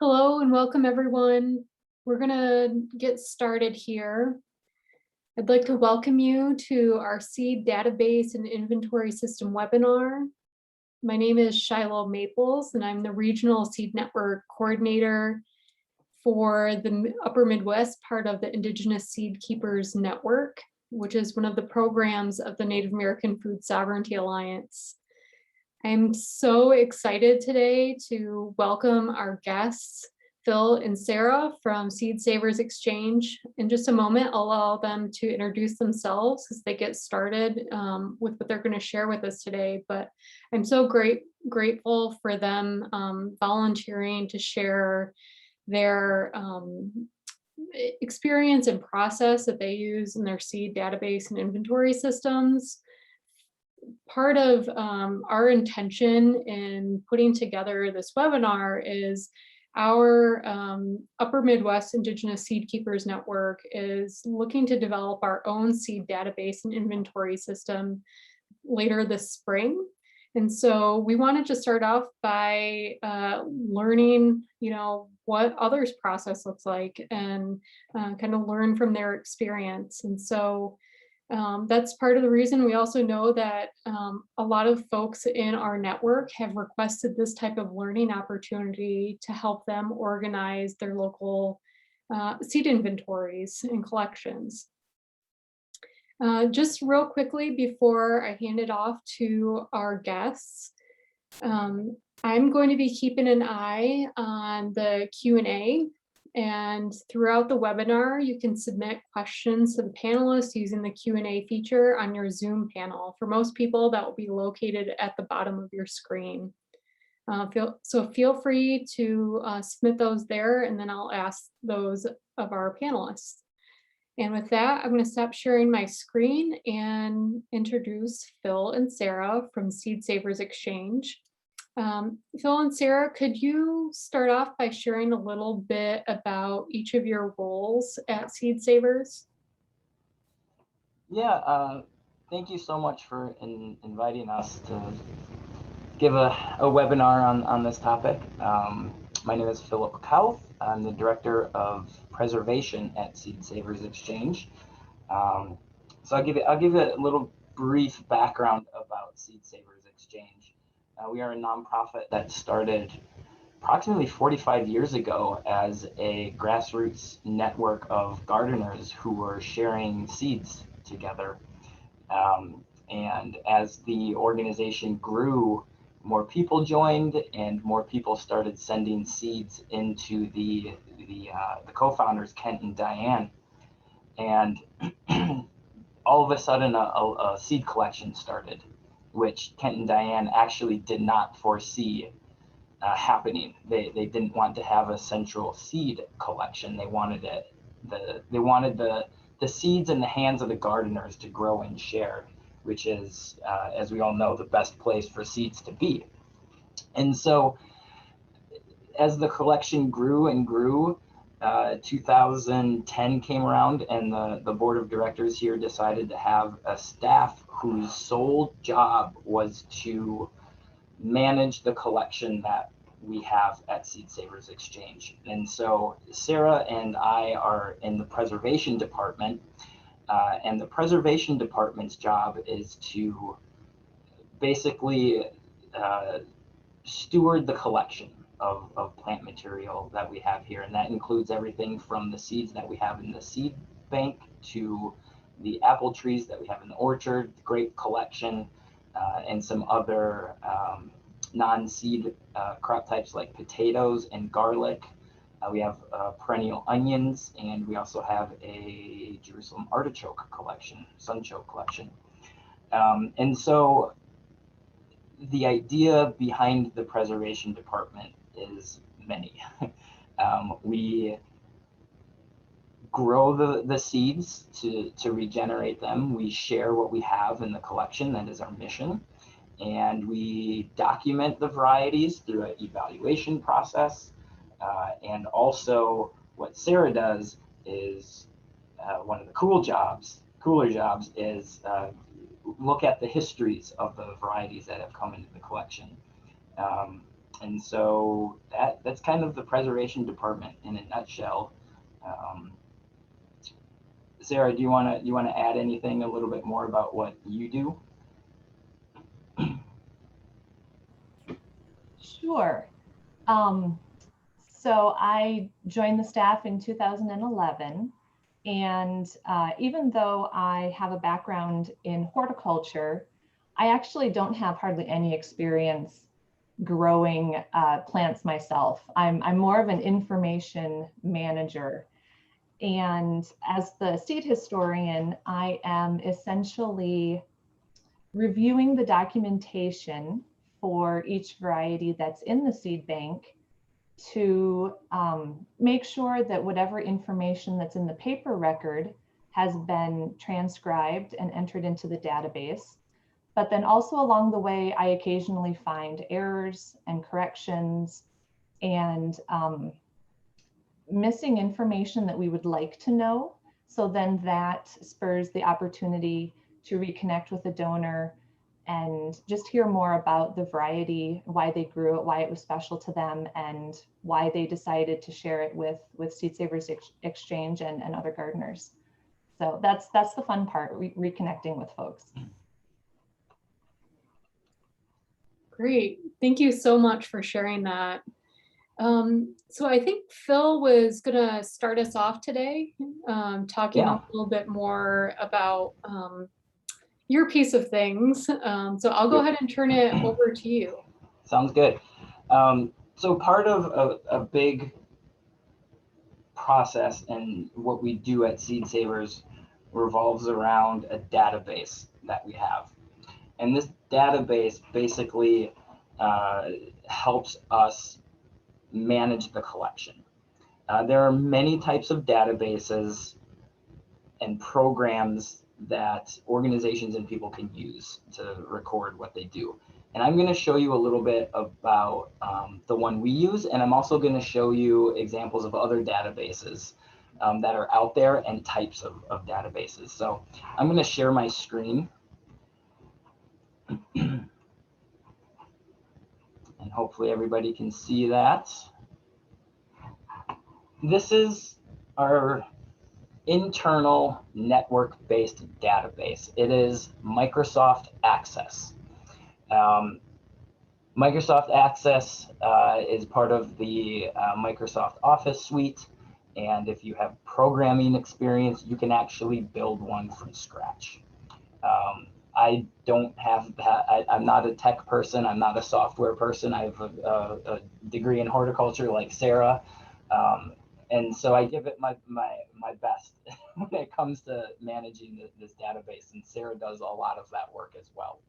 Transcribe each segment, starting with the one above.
Hello and welcome everyone. We're gonna get started here. I'd like to welcome you to our seed database and inventory system webinar. My name is Shiloh Maples and I'm the Regional Seed Network Coordinator for the Upper Midwest part of the Indigenous Seedkeepers Network, which is one of the programs of the Native American Food Sovereignty Alliance. I'm so excited today to welcome our guests, Phil and Sarah from Seed Savers Exchange. In just a moment, I'll allow them to introduce themselves as they get started with what they're going to share with us today. But I'm so grateful for them volunteering to share their experience and process that they use in their seed database and inventory systems. Part of our intention in putting together this webinar is our Upper Midwest Indigenous Seedkeepers Network is looking to develop our own seed database and inventory system later this spring. And so we wanted to start off by learning, what others' process looks like and kind of learn from their experience. And so that's part of the reason. We also know that a lot of folks in our network have requested this type of learning opportunity to help them organize their local seed inventories and collections. Just real quickly before I hand it off to our guests, I'm going to be keeping an eye on the Q&A. And throughout the webinar, you can submit questions to the panelists using the Q&A feature on your Zoom panel. For most people, that will be located at the bottom of your screen. So feel free to submit those there, and then I'll ask those of our panelists. And with that, I'm going to stop sharing my screen and introduce Phil and Sarah from Seed Savers Exchange. Phil and Sarah, could you start off by sharing a little bit about each of your roles at Seed Savers? Yeah, thank you so much for inviting us to give a webinar on this topic. My name is Philip Kauth. I'm the Director of Preservation at Seed Savers Exchange. So I'll give a little brief background about Seed Savers Exchange. We are a nonprofit that started approximately 45 years ago as a grassroots network of gardeners who were sharing seeds together. And as the organization grew, more people joined and more people started sending seeds into the co-founders, Kent and Diane. And all of a sudden a seed collection started, which Kent and Diane actually did not foresee happening. They didn't want to have a central seed collection. They wanted the seeds in the hands of the gardeners to grow and share, which is, as we all know, the best place for seeds to be. And so as the collection grew and grew, 2010 came around, and the board of directors here decided to have a staff whose sole job was to manage the collection that we have at Seed Savers Exchange. And so Sarah and I are in the preservation department, and the preservation department's job is to basically steward the collection of plant material that we have here. And that includes everything from the seeds that we have in the seed bank to the apple trees that we have in the orchard, the grape collection, and some other non-seed crop types like potatoes and garlic. We have perennial onions, and we also have a Jerusalem artichoke collection, sunchoke collection. And so the idea behind the preservation department is many. We grow the seeds to regenerate them. We share what we have in the collection. That is our mission. And we document the varieties through an evaluation process. And also what Sarah does is one of the cooler jobs is look at the histories of the varieties that have come into the collection. And so that's kind of the preservation department in a nutshell. Um, Sarah, do you want to add anything a little bit more about what you do? Sure. So I joined the staff in 2011, and even though I have a background in horticulture, I actually don't have hardly any experience growing plants myself. I'm more of an information manager. And as the seed historian, I am essentially reviewing the documentation for each variety that's in the seed bank to make sure that whatever information that's in the paper record has been transcribed and entered into the database. But then also along the way, I occasionally find errors and corrections and missing information that we would like to know. So then that spurs the opportunity to reconnect with a donor and just hear more about the variety, why they grew it, why it was special to them, and why they decided to share it with Seed Savers Exchange and other gardeners. So that's the fun part, reconnecting with folks. Great. Thank you so much for sharing that. So I think Phil was gonna start us off today, talking a little bit more about your piece of things. So I'll go ahead and turn it over to you. Sounds good. So part of a big process and what we do at Seed Savers revolves around a database that we have. And this database basically helps us manage the collection. There are many types of databases and programs that organizations and people can use to record what they do. And I'm going to show you a little bit about the one we use, and I'm also going to show you examples of other databases that are out there and types of databases. So I'm going to share my screen. And hopefully everybody can see that. This is our internal network-based database. It is Microsoft Access. Microsoft Access is part of the Microsoft Office suite. And if you have programming experience, you can actually build one from scratch. I don't have that. I'm not a tech person. I'm not a software person. I have a degree in horticulture like Sarah. And so I give it my best when it comes to managing this database. And Sarah does a lot of that work as well.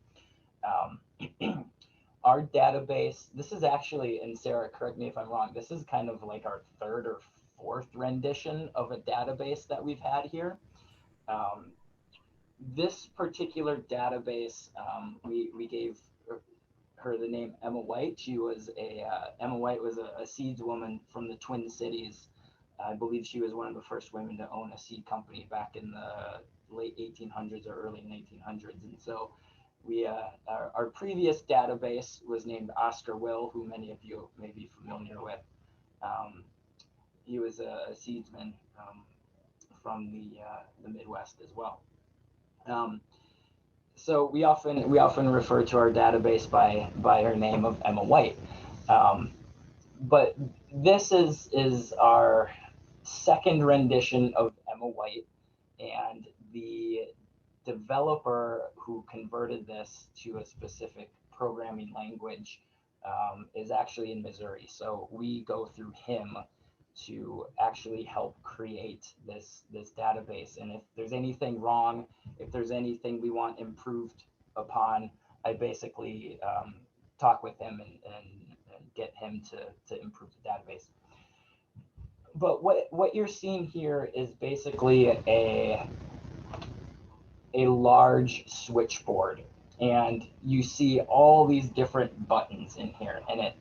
Our database, this is actually, and Sarah, correct me if I'm wrong, this is kind of like our third or fourth rendition of a database that we've had here. This particular database, we gave her the name Emma White. She was Emma White was a seeds woman from the Twin Cities. I believe she was one of the first women to own a seed company back in the late 1800s or early 1900s. And so our previous database was named Oscar Will, who many of you may be familiar with. He was a seedsman from the Midwest as well. So we often refer to our database by her name of Emma White. But this is our second rendition of Emma White, and the developer who converted this to a specific programming language is actually in Missouri. So we go through him to actually help create this database. And if there's anything wrong, if there's anything we want improved upon, I basically talk with him and get him to improve the database. But what you're seeing here is basically a large switchboard, and you see all these different buttons in here, and it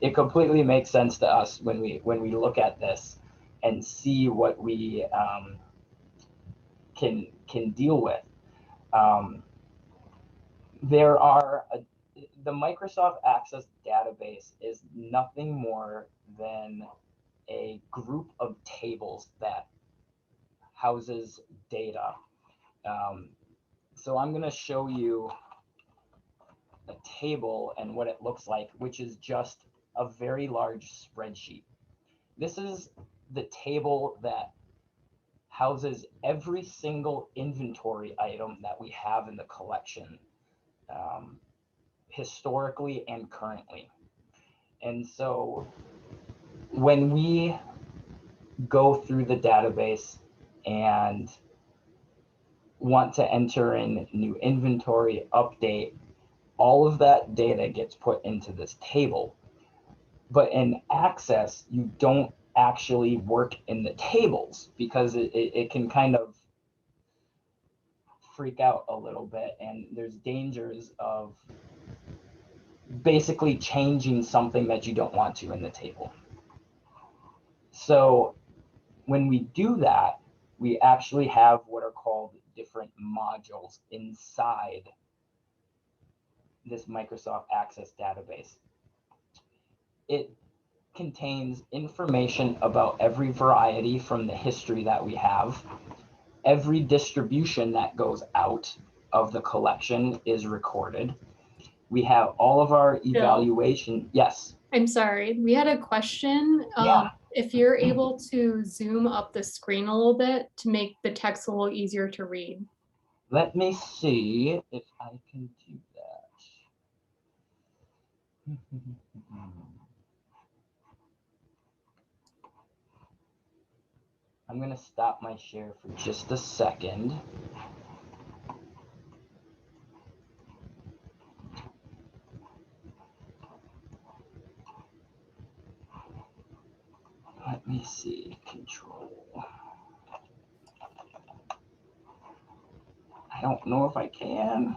it completely makes sense to us when we look at this and see what we can deal with. the Microsoft Access database is nothing more than a group of tables that houses data. So I'm going to show you a table and what it looks like, which is just a very large spreadsheet. This is the table that houses every single inventory item that we have in the collection, historically and currently. And so when we go through the database and want to enter in new inventory, update, all of that data gets put into this table. But in Access, you don't actually work in the tables because it can kind of freak out a little bit, and there's dangers of basically changing something that you don't want to in the table. So when we do that, we actually have what are called different modules inside this Microsoft Access database. It contains information about every variety from the history that we have. Every distribution that goes out of the collection is recorded. We have all of our evaluation. Yes. I'm sorry, we had a question. Yeah. If you're able to zoom up the screen a little bit to make the text a little easier to read. Let me see if I can do that. I'm going to stop my share for just a second. Let me see, control. I don't know if I can.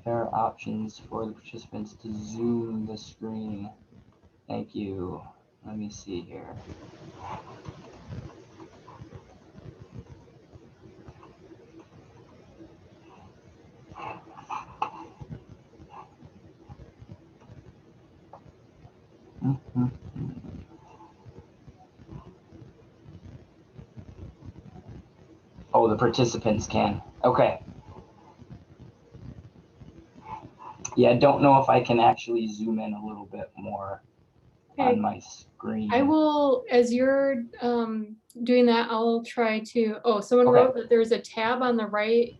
There are options for the participants to zoom the screen. Thank you. Let me see here. Oh, the participants can. Okay. Yeah, I don't know if I can actually zoom in a little bit more on my screen. I will, as you're doing that, I'll try to, someone wrote that there's a tab on the right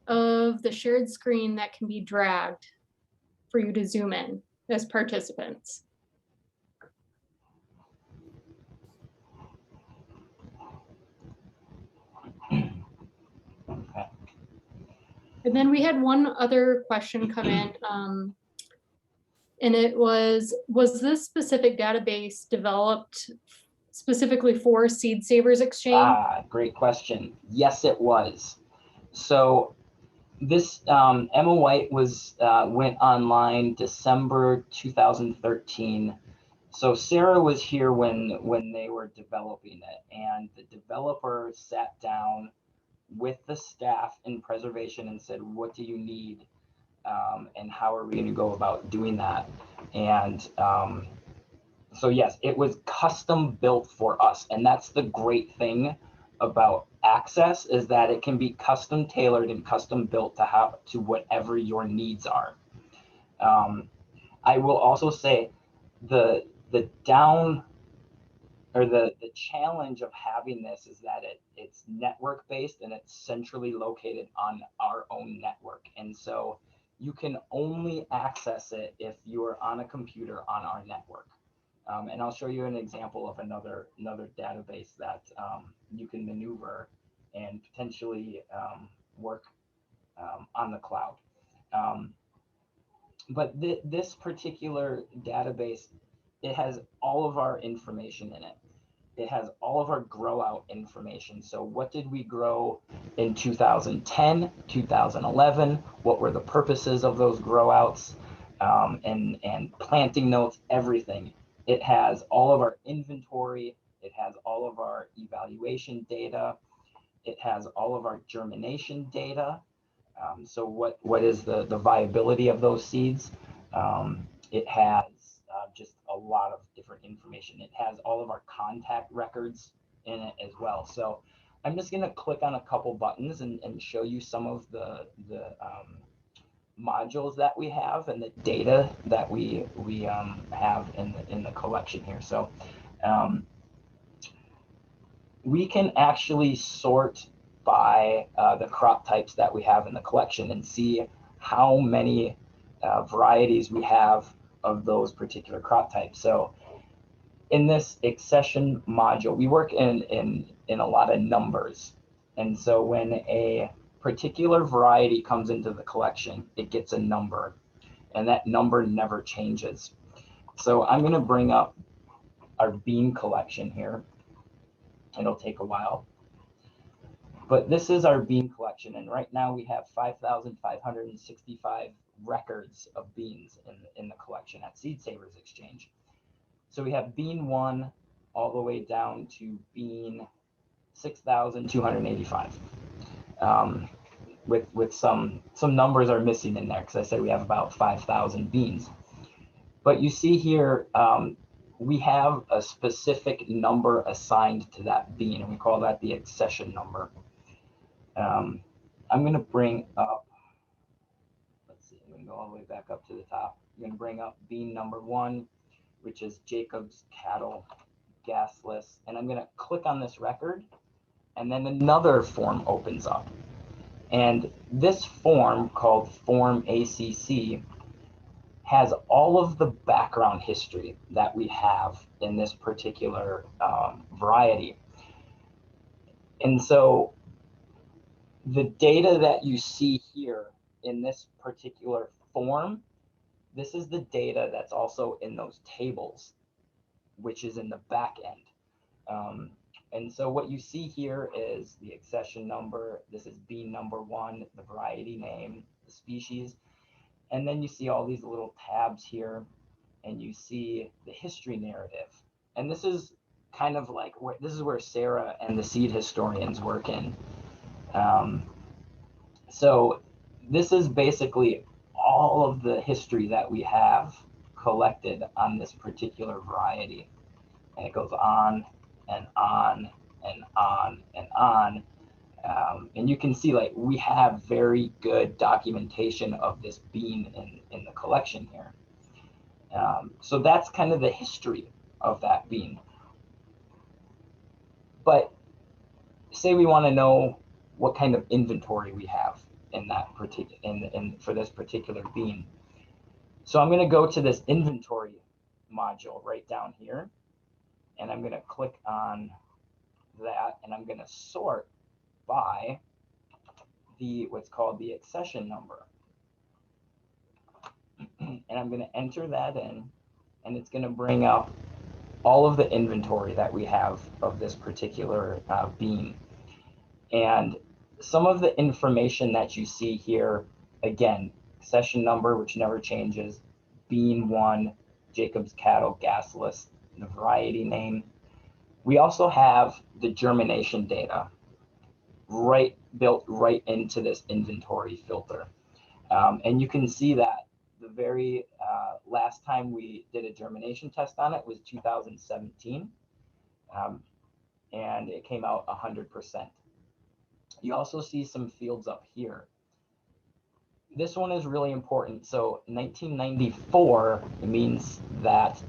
of the shared screen that can be dragged for you to zoom in as participants. Okay. And then we had one other question come in, and it was this specific database developed specifically for Seed Savers Exchange? Ah, great question. Yes, it was. So this Emma White was went online December 2013. So Sarah was here when they were developing it, and the developer sat down with the staff in preservation and said, what do you need? And how are we going to go about doing that? And so yes, it was custom built for us. And that's the great thing about Access, is that it can be custom tailored and custom built to whatever your needs are. I will also say the challenge of having this is that it's network based and it's centrally located on our own network. And so you can only access it if you're on a computer on our network. And I'll show you an example of another database that you can maneuver and potentially work on the cloud. But this particular database, it has all of our information in it. It has all of our grow out information. So what did we grow in 2010, 2011? What were the purposes of those grow outs? And planting notes, everything. It has all of our inventory, It has all of our evaluation data. It has all of our germination data. So what is the viability of those seeds? It has just a lot of different information. It has all of our contact records in it as well. So I'm just going to click on a couple buttons and show you some of the modules that we have and the data that we have in the collection here. So we can actually sort by the crop types that we have in the collection and see how many varieties we have of those particular crop types. So in this accession module, we work in a lot of numbers. And so when a particular variety comes into the collection, it gets a number, and that number never changes. So I'm going to bring up our bean collection here. It'll take a while. But this is our bean collection, and right now we have 5,565 records of beans in the collection at Seed Savers Exchange. So we have bean 1 all the way down to bean 6,285. With some numbers are missing in there because I said we have about 5,000 beans. But you see here, we have a specific number assigned to that bean, and we call that the accession number. I'm going to bring up, let's see, I'm going to go all the way back up to the top. I'm going to bring up bean number 1, which is Jacob's Cattle Gasless, and I'm going to click on this record, and then another form opens up. And this form, called Form ACC, has all of the background history that we have in this particular variety. And so the data that you see here in this particular form, this is the data that's also in those tables, which is in the back end. And so what you see here is the accession number. This is bean number 1, the variety name, the species. And then you see all these little tabs here, and you see the history narrative. And this is kind of like, this is where Sarah and the seed historians work in. So this is basically all of the history that we have collected on this particular variety. And it goes on and on and on and on. And you can see, like, we have very good documentation of this bean in the collection here. So that's kind of the history of that bean. But say we want to know what kind of inventory we have in that particular for this particular bean. So I'm going to go to this inventory module right down here, and I'm going to click on that, and I'm going to sort by what's called the accession number. And I'm going to enter that in, and it's going to bring up all of the inventory that we have of this particular bean. And some of the information that you see here, again, accession number, which never changes, bean 1, Jacob's Cattle Gasless, the variety name. We also have the germination data built right into this inventory filter. And you can see that the very last time we did a germination test on it was 2017, and it came out 100%. You also see some fields up here. This one is really important. So 1994 means that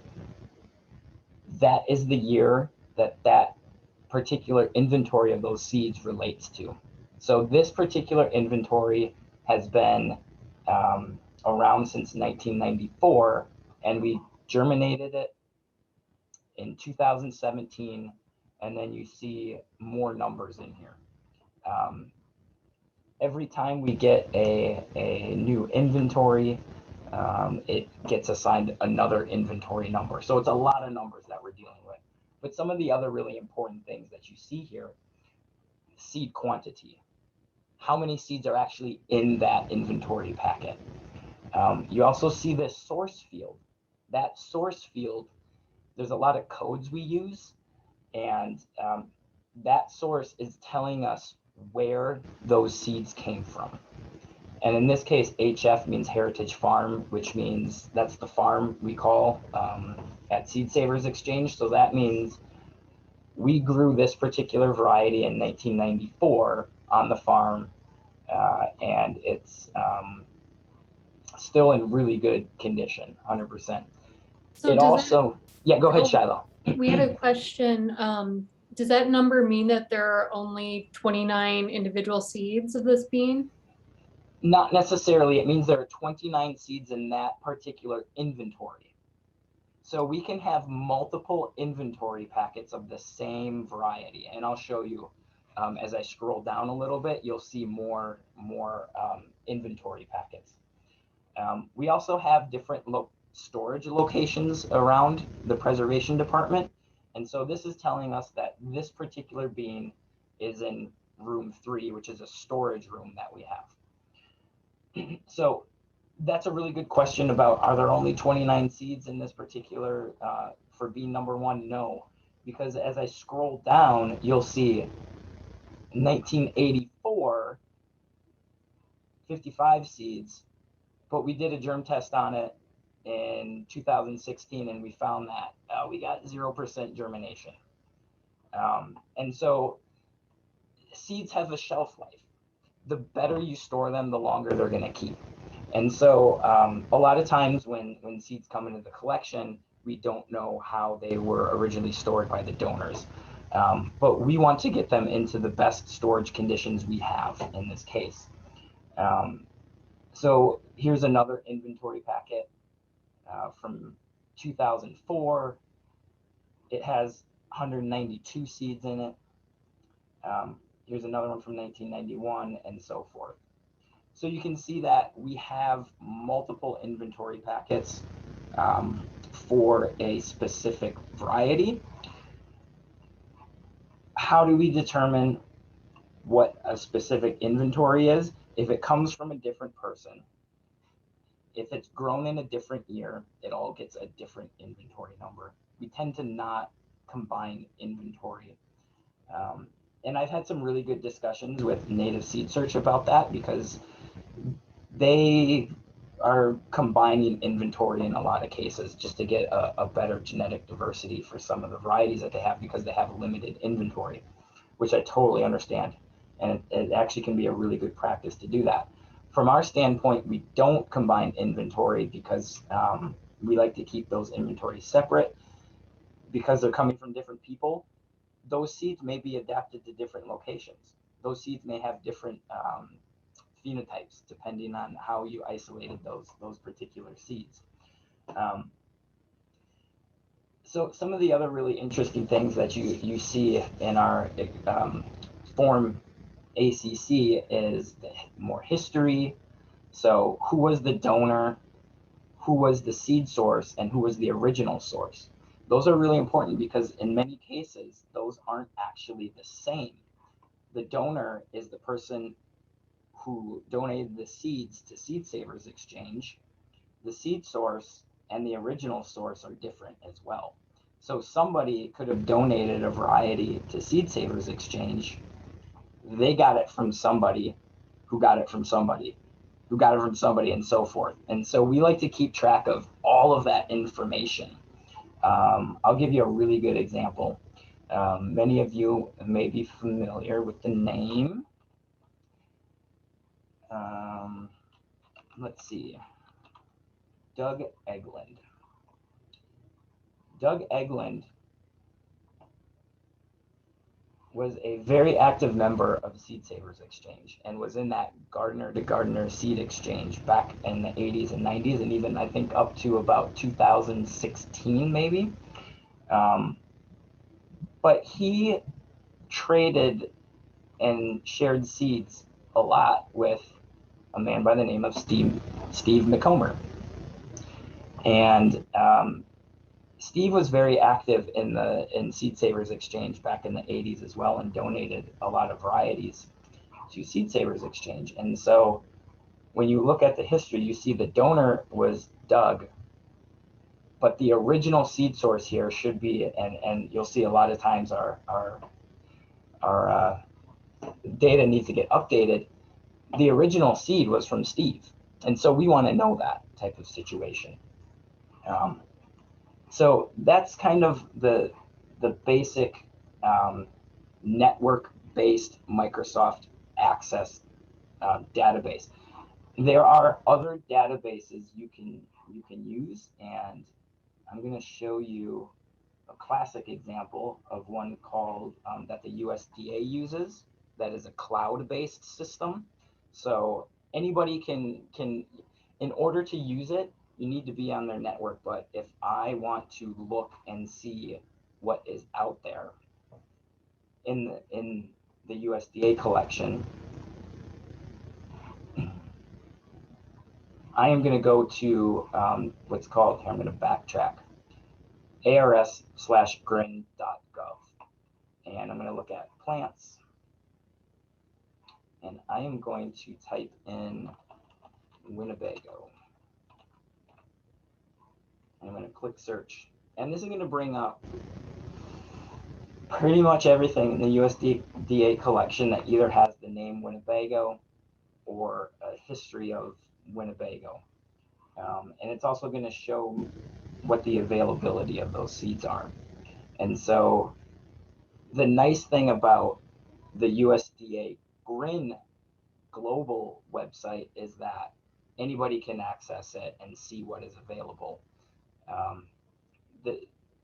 is the year that particular inventory of those seeds relates to. So this particular inventory has been around since 1994, and we germinated it in 2017, and then you see more numbers in here. Every time we get a new inventory, it gets assigned another inventory number. So it's a lot of numbers that we're dealing with. But some of the other really important things that you see here, seed quantity. How many seeds are actually in that inventory packet? You also see this source field. That source field, there's a lot of codes we use, And that source is telling us where those seeds came from. And in this case, HF means Heritage Farm, which means that's the farm we call at Seed Savers Exchange. So that means we grew this particular variety in 1994 on the farm, and it's still in really good condition, 100%. So It also, yeah, go ahead, Shiloh. We had a question. Does that number mean that there are only 29 individual seeds of this bean? Not necessarily. It means there are 29 seeds in that particular inventory. So we can have multiple inventory packets of the same variety. And I'll show you as I scroll down a little bit, you'll see more inventory packets. We also have different storage locations around the preservation department. And so this is telling us that this particular bean is in room 3, which is a storage room that we have. So that's a really good question about, are there only 29 seeds in this particular, for bean number 1? No, because as I scroll down, you'll see 1984, 55 seeds, but we did a germ test on it in 2016 and we found that we got 0% germination. And so seeds have a shelf life. The better you store them, the longer they're going to keep. And so a lot of times when seeds come into the collection, we don't know how they were originally stored by the donors. But we want to get them into the best storage conditions we have in this case. So here's another inventory packet from 2004. It has 192 seeds in it. Here's another one from 1991 and so forth. So you can see that we have multiple inventory packets for a specific variety. How do we determine what a specific inventory is? If it comes from a different person, if it's grown in a different year, it all gets a different inventory number. We tend to not combine inventory. And I've had some really good discussions with Native Seed Search about that because they are combining inventory in a lot of cases just to get a better genetic diversity for some of the varieties that they have because they have limited inventory, which I totally understand. And it actually can be a really good practice to do that. From our standpoint, we don't combine inventory because we like to keep those inventories separate because they're coming from different people. Those seeds may be adapted to different locations. Those seeds may have different phenotypes depending on how you isolated those particular seeds. So some of the other really interesting things that you see in our form ACC is more history. So who was the donor, who was the seed source, and who was the original source? Those are really important because in many cases, those aren't actually the same. The donor is the person who donated the seeds to Seed Savers Exchange. The seed source and the original source are different as well. So somebody could have donated a variety to Seed Savers Exchange. They got it from somebody who got it from somebody who got it from somebody and so forth. And so we like to keep track of all of that information. I'll give you a really good example. Many of you may be familiar with the name. Let's see. Doug Eglund. Doug Eglund was a very active member of Seed Savers Exchange and was in that gardener to gardener seed exchange back in the 80s and 90s and even I think up to about 2016 maybe. But he traded and shared seeds a lot with a man by the name of Steve McComber. And Steve was very active in Seed Savers Exchange back in the 80s as well and donated a lot of varieties to Seed Savers Exchange. And so when you look at the history, you see the donor was Doug, but the original seed source here should be, and you'll see a lot of times our data needs to get updated. The original seed was from Steve, and so we want to know that type of situation. So that's kind of the basic network-based Microsoft Access database. There are other databases you can use, and I'm going to show you a classic example of one called that the USDA uses. That is a cloud-based system. So anybody can, in order to use it, you need to be on their network. But if I want to look and see what is out there in the USDA collection, I am going to go to what's called, here I'm going to backtrack, ars/grin.gov. And I'm going to look at plants. And I am going to type in Winnebago. I'm going to click search. And this is going to bring up pretty much everything in the USDA collection that either has the name Winnebago or a history of Winnebago. And it's also going to show what the availability of those seeds are. And so the nice thing about the USDA GRIN global website is that anybody can access it and see what is available.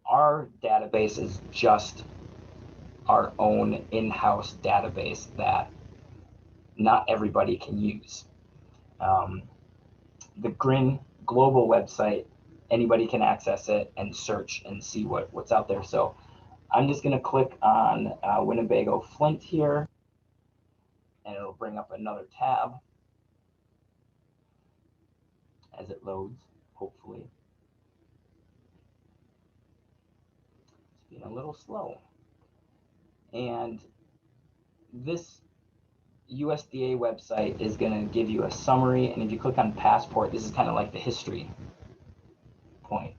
Our database is just our own in-house database that not everybody can use. The GRIN global website, anybody can access it and search and see what's out there. So I'm just going to click on Winnebago Flint here, and it'll bring up another tab as it loads, hopefully. It's being a little slow. And this USDA website is going to give you a summary, and if you click on passport, this is kind of like the history point,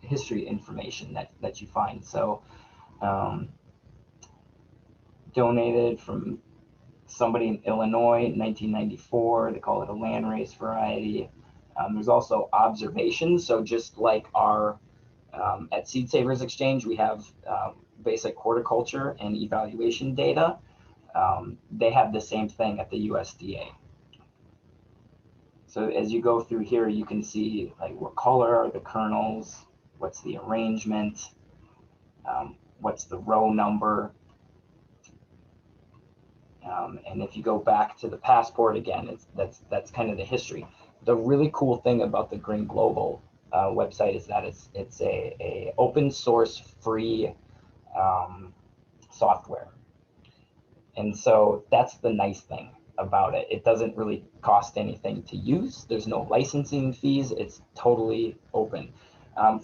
history information that you find. So donated from somebody in Illinois in 1994. They call it a landrace variety. There's also observations. So just like our at Seed Savers Exchange, we have basic horticulture and evaluation data. They have the same thing at the USDA. So as you go through here, you can see like what color are the kernels, what's the arrangement, what's the row number. And if you go back to the passport again, that's kind of the history. The really cool thing about the GRIN Global website is that it's a open source free software. And so that's the nice thing about it. It doesn't really cost anything to use. There's no licensing fees. It's totally open.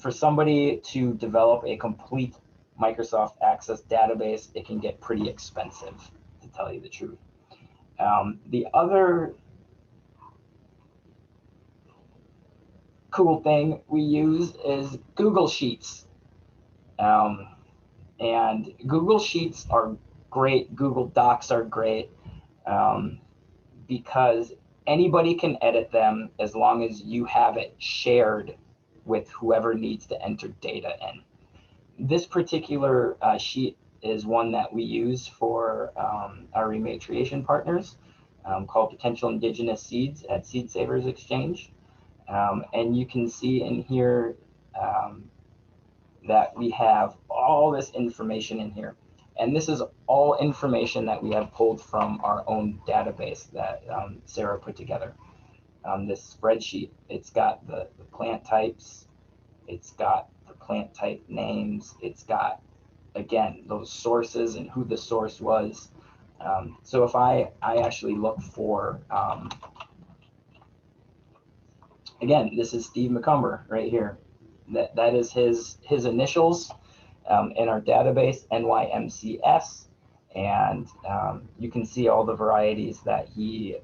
For somebody to develop a complete Microsoft Access database, it can get pretty expensive, to tell you the truth. The other cool thing we use is Google Sheets. And Google Sheets are great. Google Docs are great because anybody can edit them as long as you have it shared with whoever needs to enter data in. This particular sheet is one that we use for our rematriation partners called Potential Indigenous Seeds at Seed Savers Exchange. And you can see in here that we have all this information in here. And this is all information that we have pulled from our own database that Sarah put together. This spreadsheet, it's got the plant types, it's got the plant type names, it's got, again, those sources and who the source was. So if I actually look for, again, this is Steve McCumber right here. That is his initials in our database, NYMCS, and you can see all the varieties that he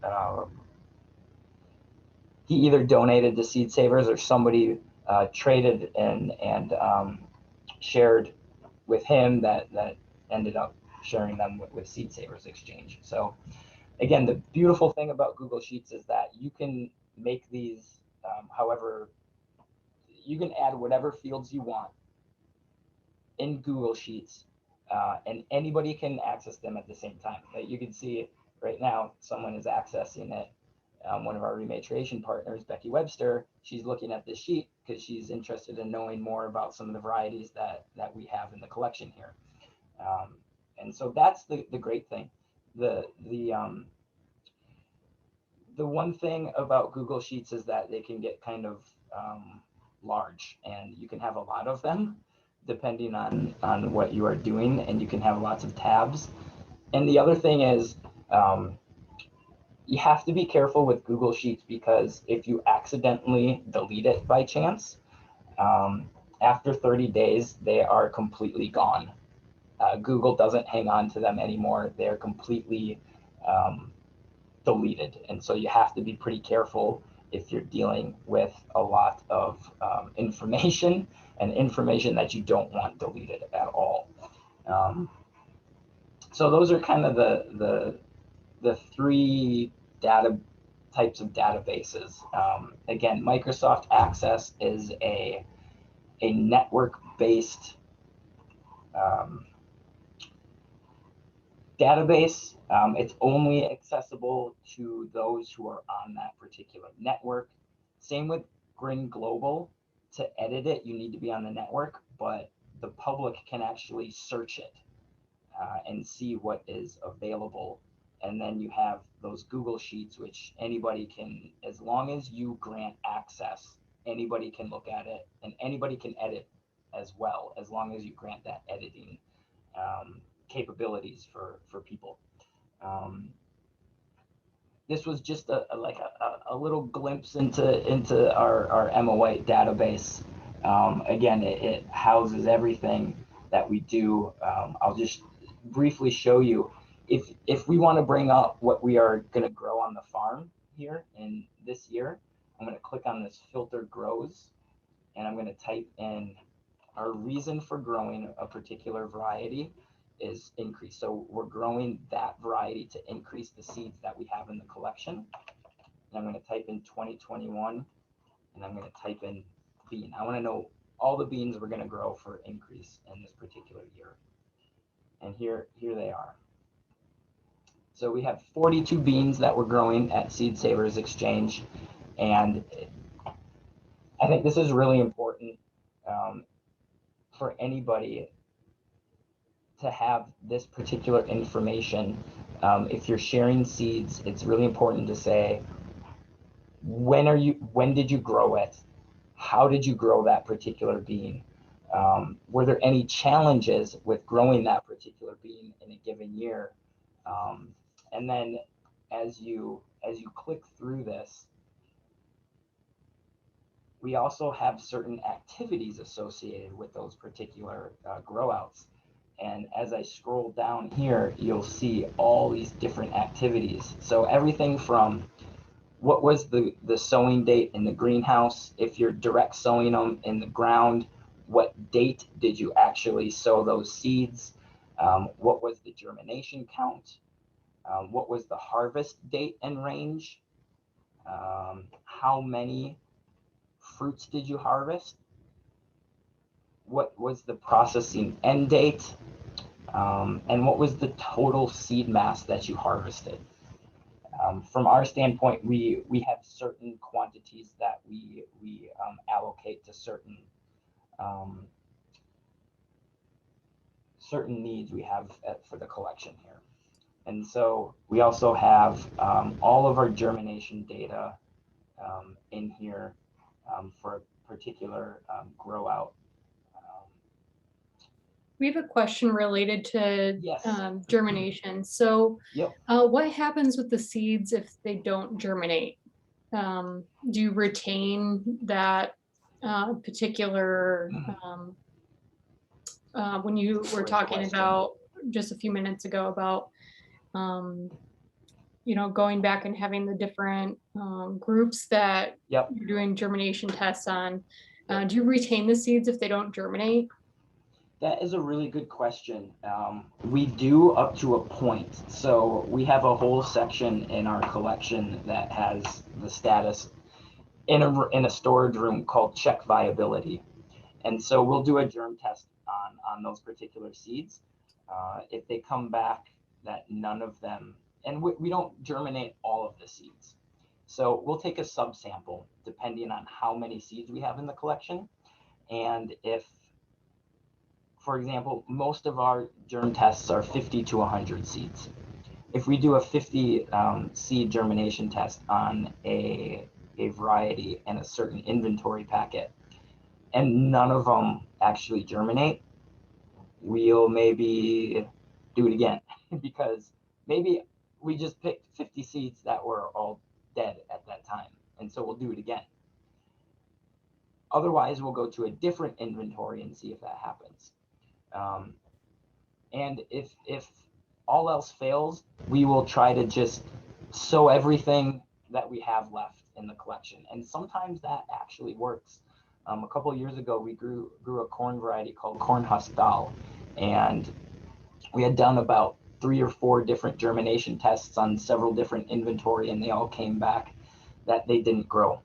either donated to Seed Savers or somebody traded and shared with him that ended up sharing them with Seed Savers Exchange. So again, the beautiful thing about Google Sheets is that you can make these however, you can add whatever fields you want in Google Sheets, and anybody can access them at the same time. You can see right now, someone is accessing it. One of our rematriation partners, Becky Webster, she's looking at this sheet because she's interested in knowing more about some of the varieties that we have in the collection here. And so that's the great thing. The one thing about Google Sheets is that they can get kind of large, and you can have a lot of them depending on what you are doing, and you can have lots of tabs. And the other thing is, you have to be careful with Google Sheets, because if you accidentally delete it by chance, after 30 days, they are completely gone. Google doesn't hang on to them anymore. They're completely deleted. And so you have to be pretty careful if you're dealing with a lot of information, and information that you don't want deleted at all. So those are kind of the three types of databases. Again, Microsoft Access is a network-based database. It's only accessible to those who are on that particular network. Same with Grin Global. To edit it, you need to be on the network, but the public can actually search it and see what is available. And then you have those Google Sheets, which anybody can, as long as you grant access, anybody can look at it, and anybody can edit as well, as long as you grant that editing capabilities for people. This was just a little glimpse into our MOA database. Again, it houses everything that we do. I'll just briefly show you. If we want to bring up what we are going to grow on the farm here in this year, I'm going to click on this filter grows, and I'm going to type in our reason for growing a particular variety is increase. So we're growing that variety to increase the seeds that we have in the collection. And I'm going to type in 2021, and I'm going to type in bean. I want to know all the beans we're going to grow for increase in this particular year. And here they are. So we have 42 beans that we're growing at Seed Savers Exchange. And I think this is really important for anybody to have this particular information. If you're sharing seeds, it's really important to say, when did you grow it? How did you grow that particular bean? Were there any challenges with growing that particular bean in a given year? And then as you click through this, we also have certain activities associated with those particular grow outs. And as I scroll down here, you'll see all these different activities. So everything from what was the sowing date in the greenhouse? If you're direct sowing them in the ground, what date did you actually sow those seeds? What was the germination count? What was the harvest date and range? How many fruits did you harvest? What was the processing end date? And what was the total seed mass that you harvested? From our standpoint, we have certain quantities that we allocate to certain needs we have for the collection here. And so we also have all of our germination data in here for a particular grow out. We have a question related to Yes. Germination. So Yep. What happens with the seeds if they don't germinate? Do you retain that particular, when you were talking about just a few minutes ago about, going back and having the different groups that Yep. you're doing germination tests on, Do you retain the seeds if they don't germinate? That is a really good question. We do up to a point. So we have a whole section in our collection that has the status in a storage room called check viability. And so we'll do a germ test on those particular seeds. If they come back that none of them, and we don't germinate all of the seeds. So we'll take a subsample depending on how many seeds we have in the collection. And if, for example, most of our germ tests are 50 to 100 seeds. If we do a 50 seed germination test on a variety and a certain inventory packet, and none of them actually germinate, we'll maybe do it again because maybe we just picked 50 seeds that were all dead at that time. And so we'll do it again. Otherwise, we'll go to a different inventory and see if that happens. And if all else fails, we will try to just sow everything that we have left in the collection. And sometimes that actually works. A couple of years ago, we grew a corn variety called corn husk dal, and we had done about 3 or 4 different germination tests on several different inventory, and they all came back that they didn't grow.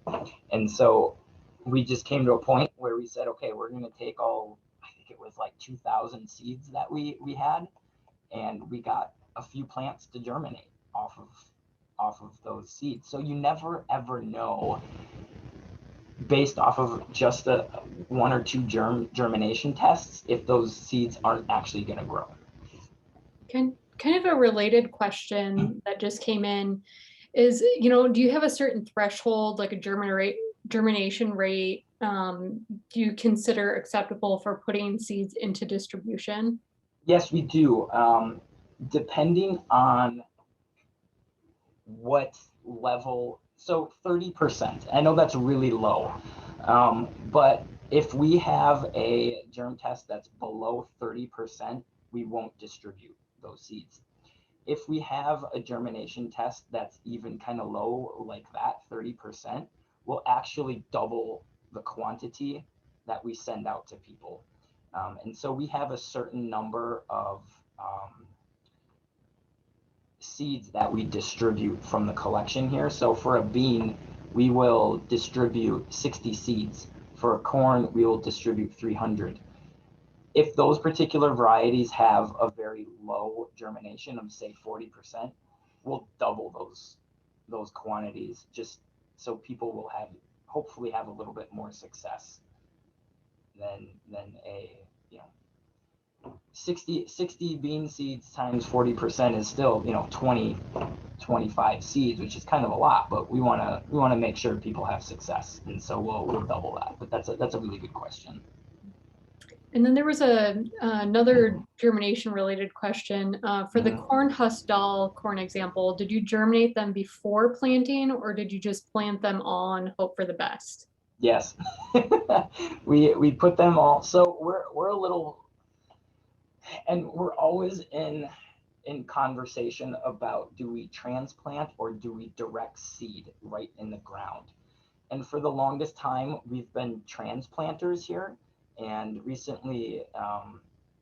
And so we just came to a point where we said, okay, we're going to take all, I think it was like 2,000 seeds that we had, and we got a few plants to germinate off of those seeds. So you never ever know, based off of just a 1 or 2 germination tests, if those seeds aren't actually going to grow. Kind of a related question that just came in is, do you have a certain threshold, like a germination rate, do you consider acceptable for putting seeds into distribution? Yes, we do. Depending on what level, so 30%. I know that's really low, but if we have a germ test that's below 30%, we won't distribute those seeds. If we have a germination test that's even kind of low, like that, 30%, we'll actually double the quantity that we send out to people. And so we have a certain number of seeds that we distribute from the collection here. So for a bean, we will distribute 60 seeds. For a corn, we will distribute 300. If those particular varieties have a very low germination of, say, 40%, we'll double those quantities, just so people will hopefully have a little bit more success than a 60 bean seeds times 40% is still 25 seeds, which is kind of a lot, but we want to make sure people have success, and so we'll double that. But that's a really good question. And then there was another germination related question for the corn husk dal corn example. Did you germinate them before planting, or did you just plant them all and hope for the best? Yes, we put them all. So we're a little, and we're always in conversation about, do we transplant or do we direct seed right in the ground? And for the longest time, we've been transplanters here. And recently,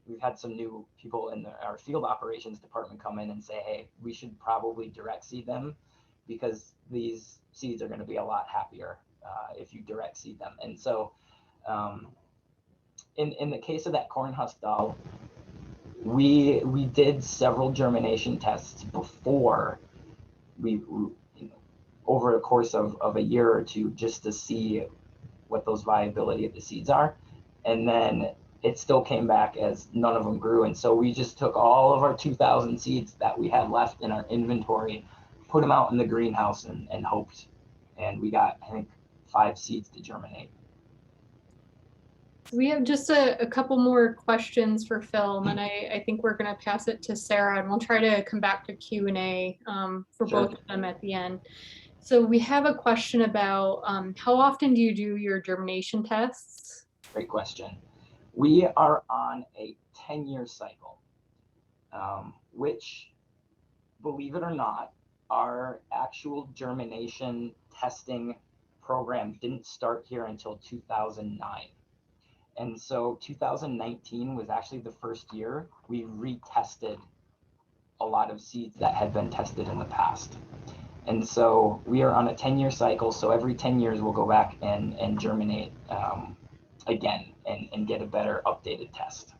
we've had some new people in our field operations department come in and say, hey, we should probably direct seed them, because these seeds are going to be a lot happier if you direct seed them. And so in the case of that corn husk dal, we did several germination tests before we over the course of a year or two, just to see what those viability of the seeds are. And then it still came back as none of them grew. And so we just took all of our 2,000 seeds that we had left in our inventory, put them out in the greenhouse and hoped. And we got, I think, 5 seeds to germinate. We have just a couple more questions for Phil, and I think we're going to pass it to Sarah, and we'll try to come back to Q&A for Sure. both of them at the end. So we have a question about how often do you do your germination tests? Great question. We are on a 10-year cycle, which, believe it or not, our actual germination testing program didn't start here until 2009. And so 2019 was actually the first year we retested a lot of seeds that had been tested in the past. And so we are on a 10-year cycle. So every 10 years we'll go back and germinate again and get a better updated test.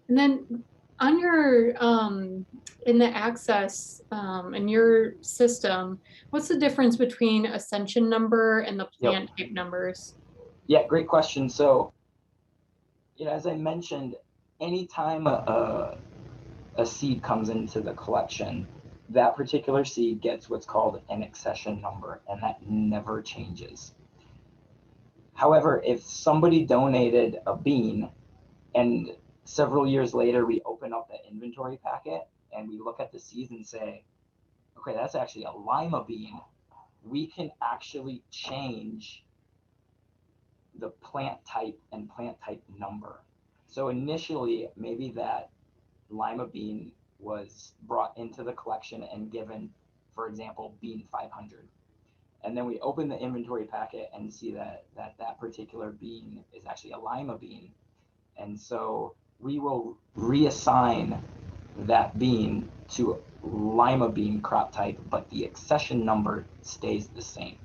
And then on your, in the access in your system, what's the difference between Ascension number and the plant type numbers? Yeah, great question. So, as I mentioned, anytime a seed comes into the collection, that particular seed gets what's called an accession number, and that never changes. However, if somebody donated a bean and several years later we open up the inventory packet and we look at the seeds and say, okay, that's actually a lima bean, we can actually change the plant type and plant type number. So initially, maybe that lima bean was brought into the collection and given, for example, bean 500. And then we open the inventory packet and see that particular bean is actually a lima bean. And so we will reassign that bean to lima bean crop type, but the accession number stays the same.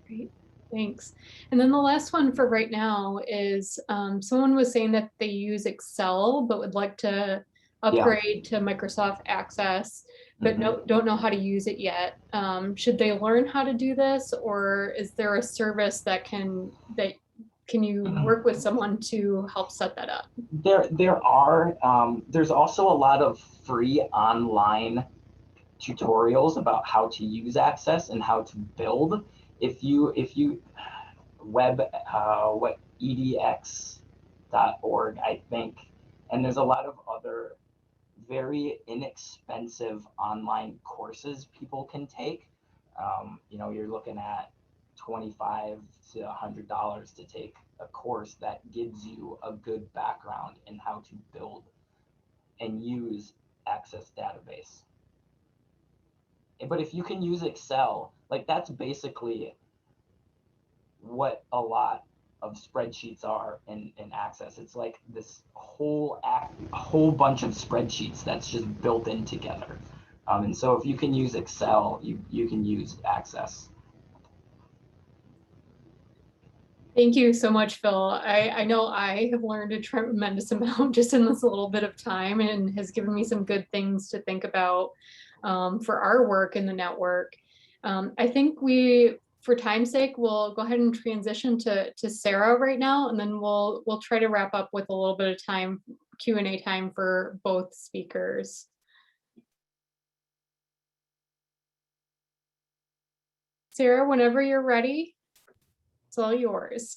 Great, thanks. And then the last one for right now is someone was saying that they use Excel but would like to upgrade to Microsoft Access, but don't know how to use it yet. Should they learn how to do this, or is there a service that can you work with someone to help set that up? There are. There's also a lot of free online tutorials about how to use Access and how to build. If you what edx.org, I think, and there's a lot of other very inexpensive online courses people can take. You're looking at $25 to $100 to take a course that gives you a good background in how to build and use Access Database. But if you can use Excel, like that's basically what a lot of spreadsheets are in Access. It's like this whole bunch of spreadsheets that's just built in together. And so if you can use Excel, you can use Access. Thank you so much, Phil. I know I have learned a tremendous amount just in this little bit of time, and has given me some good things to think about for our work in the network. I think for time's sake, we'll go ahead and transition to Sarah right now, and then we'll try to wrap up with a little bit of time, Q&A time for both speakers. Sarah, whenever you're ready, it's all yours.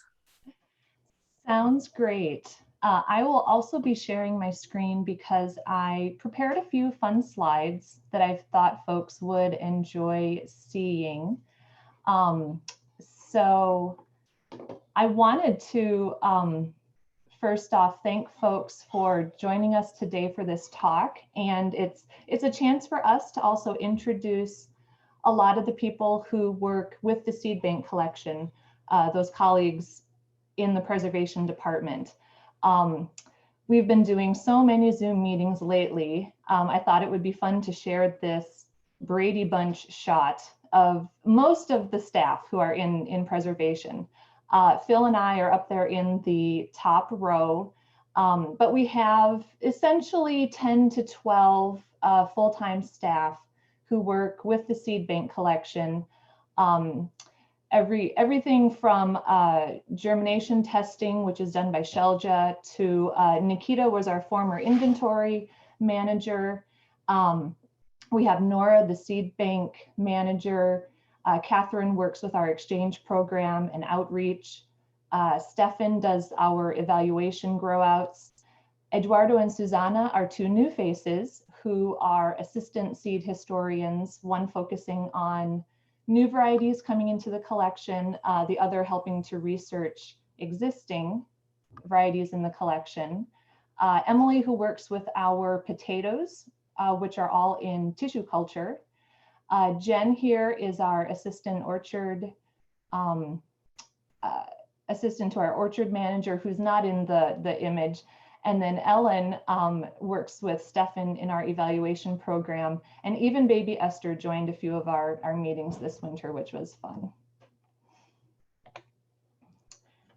Sounds great. I will also be sharing my screen because I prepared a few fun slides that I thought folks would enjoy seeing. So I wanted to first off thank folks for joining us today for this talk, and it's a chance for us to also introduce a lot of the people who work with the seed bank collection, those colleagues in the preservation department. We've been doing so many Zoom meetings lately. I thought it would be fun to share this Brady Bunch shot of most of the staff who are in preservation. Phil and I are up there in the top row, but we have essentially 10 to 12 full-time staff who work with the seed bank collection. Everything from germination testing, which is done by Shelja, to Nikita was our former inventory manager. We have Nora, the seed bank manager. Catherine works with our exchange program and outreach. Stefan does our evaluation grow outs. Eduardo and Susanna are two new faces who are assistant seed historians, one focusing on new varieties coming into the collection, the other helping to research existing varieties in the collection. Emily, who works with our potatoes, which are all in tissue culture. Jen here is our assistant to our orchard manager, who's not in the image. And then Ellen works with Stefan in our evaluation program. And even baby Esther joined a few of our meetings this winter, which was fun.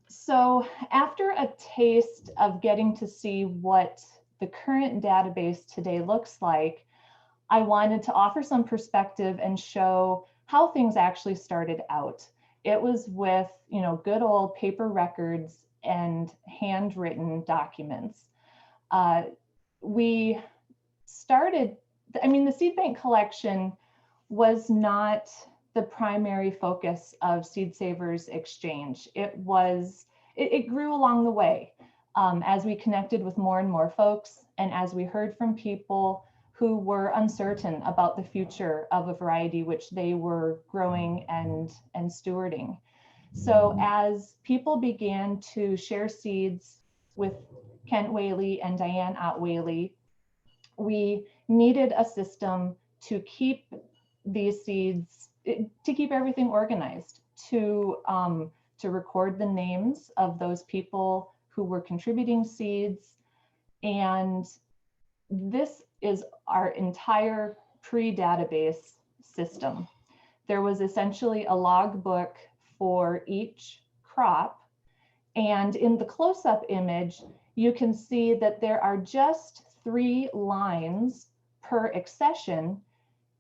So after a taste of getting to see what the current database today looks like, I wanted to offer some perspective and show how things actually started out. It was with, good old paper records and handwritten documents. We started, the seed bank collection was not the primary focus of Seed Savers Exchange. It grew along the way as we connected with more and more folks, and as we heard from people who were uncertain about the future of a variety which they were growing and stewarding. So as people began to share seeds with Kent Whaley and Diane Ott Whaley, we needed a system to keep these seeds, to keep everything organized, to record the names of those people who were contributing seeds. And this is our entire pre-database system. There was essentially a logbook for each crop. And in the close-up image, you can see that there are just 3 lines per accession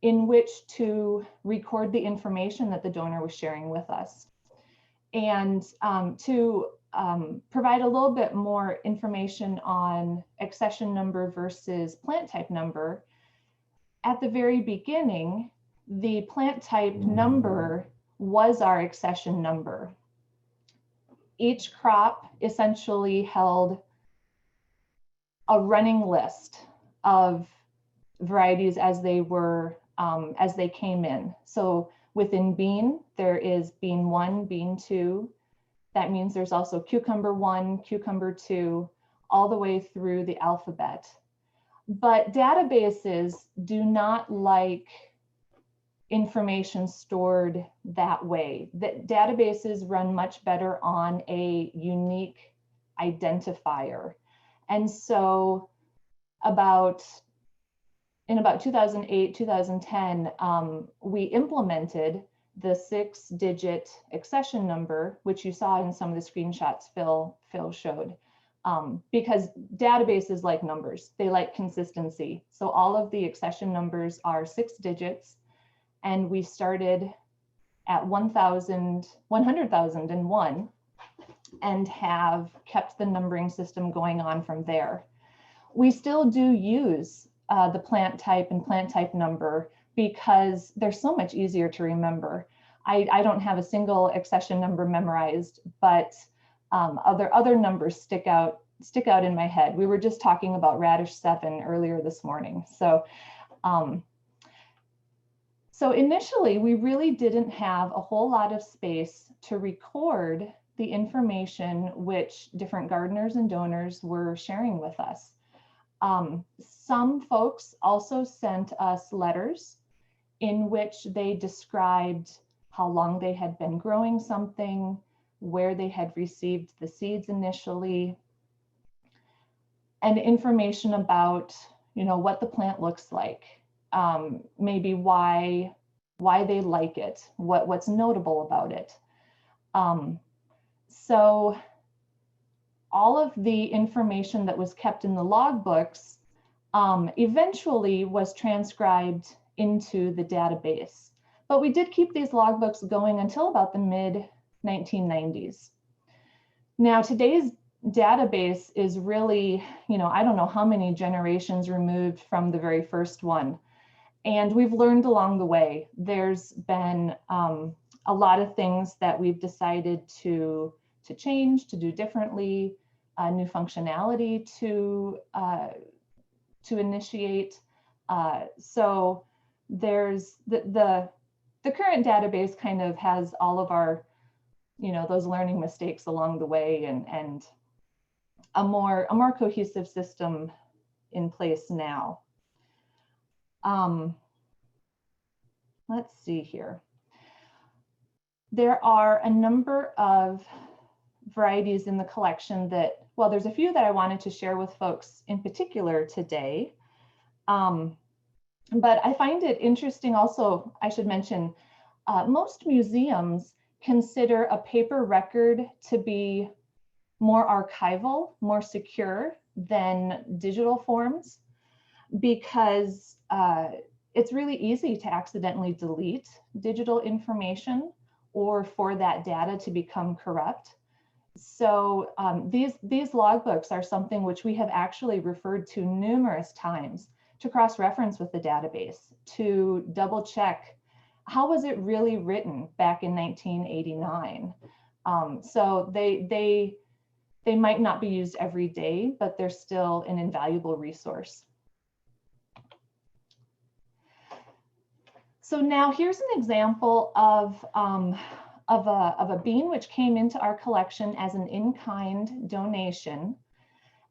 in which to record the information that the donor was sharing with us. And to provide a little bit more information on accession number versus plant type number, at the very beginning, the plant type number was our accession number. Each crop essentially held a running list of varieties as they were, as they came in. So within bean, there is bean 1, bean 2. That means there's also cucumber 1, cucumber 2, all the way through the alphabet. But databases do not like information stored that way. That databases run much better on a unique identifier. And so in about 2008, 2010, we implemented the 6-digit accession number, which you saw in some of the screenshots Phil showed, because databases like numbers, they like consistency. So all of the accession numbers are 6 digits, and we started at 100,001 and have kept the numbering system going on from there. We still do use the plant type and plant type number because they're so much easier to remember. I don't have a single accession number memorized, but other numbers stick out in my head. We were just talking about radish 7 earlier this morning. So initially, we really didn't have a whole lot of space to record the information which different gardeners and donors were sharing with us. Some folks also sent us letters in which they described how long they had been growing something, where they had received the seeds initially, and information about, what the plant looks like, maybe why they like it, what's notable about it. So all of the information that was kept in the logbooks eventually was transcribed into the database. But we did keep these logbooks going until about the mid-1990s. Now, today's database is really, I don't know how many generations removed from the very first one. And we've learned along the way. There's been a lot of things that we've decided to change, to do differently, new functionality to initiate. So there's the current database kind of has all of our, those learning mistakes along the way, and a more cohesive system in place now. let's see here. There are a number of varieties in the collection that, well, there's a few that I wanted to share with folks in particular today. But I find it interesting also, I should mention, most museums consider a paper record to be more archival, more secure than digital forms, because it's really easy to accidentally delete digital information or for that data to become corrupt. So these logbooks are something which we have actually referred to numerous times to cross-reference with the database, to double check how was it really written back in 1989. So they might not be used every day, but they're still an invaluable resource. So now here's an example of a bean which came into our collection as an in-kind donation.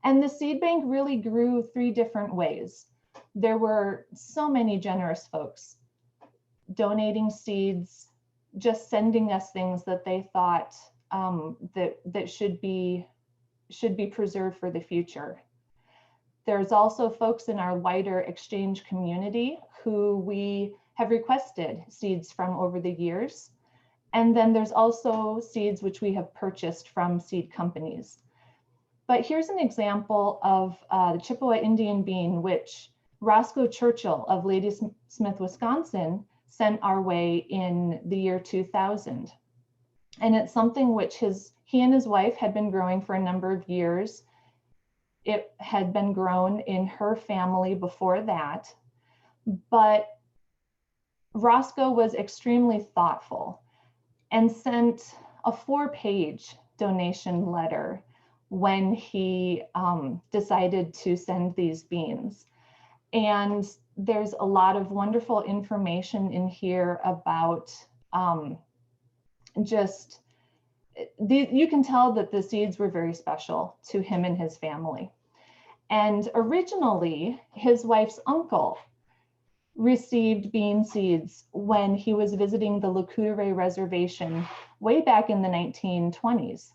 And the seed bank really grew 3 different ways. There were so many generous folks donating seeds, just sending us things that they thought that should be preserved for the future. There's also folks in our wider exchange community who we have requested seeds from over the years. And then there's also seeds which we have purchased from seed companies. But here's an example of the Chippewa Indian bean, which Roscoe Churchill of Ladysmith, Wisconsin, sent our way in the year 2000. And it's something which he and his wife had been growing for a number of years. It had been grown in her family before that, but Roscoe was extremely thoughtful and sent a 4-page donation letter when he decided to send these beans. And there's a lot of wonderful information in here about you can tell that the seeds were very special to him and his family. And originally, his wife's uncle received bean seeds when he was visiting the Lecoutre Reservation way back in the 1920s.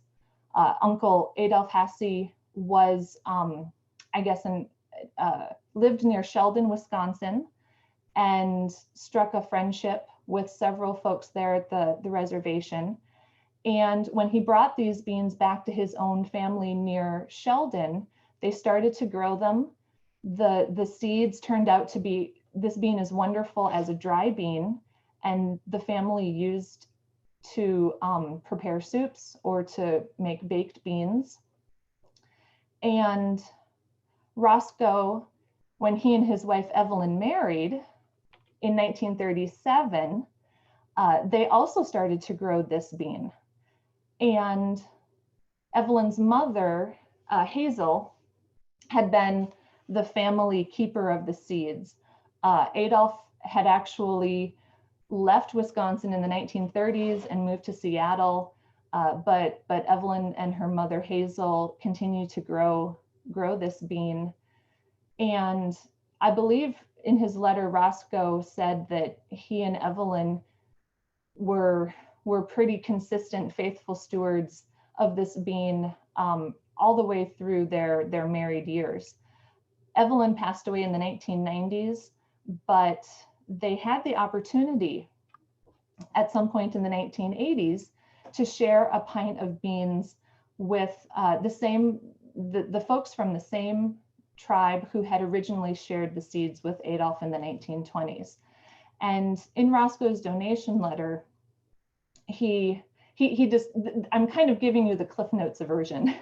Uncle Adolph Hasse was, lived near Sheldon, Wisconsin, and struck a friendship with several folks there at the reservation. And when he brought these beans back to his own family near Sheldon, they started to grow them. The seeds turned out to be, this bean is wonderful as a dry bean, and the family used to prepare soups or to make baked beans. And Roscoe, when he and his wife Evelyn married in 1937, they also started to grow this bean. And Evelyn's mother, Hazel, had been the family keeper of the seeds. Adolph had actually left Wisconsin in the 1930s and moved to Seattle, but Evelyn and her mother Hazel continued to grow this bean. And I believe in his letter, Roscoe said that he and Evelyn were pretty consistent, faithful stewards of this bean all the way through their married years. Evelyn passed away in the 1990s, but they had the opportunity at some point in the 1980s to share a pint of beans with the folks from the same tribe who had originally shared the seeds with Adolph in the 1920s. And in Roscoe's donation letter, he just, I'm kind of giving you the Cliff Notes version,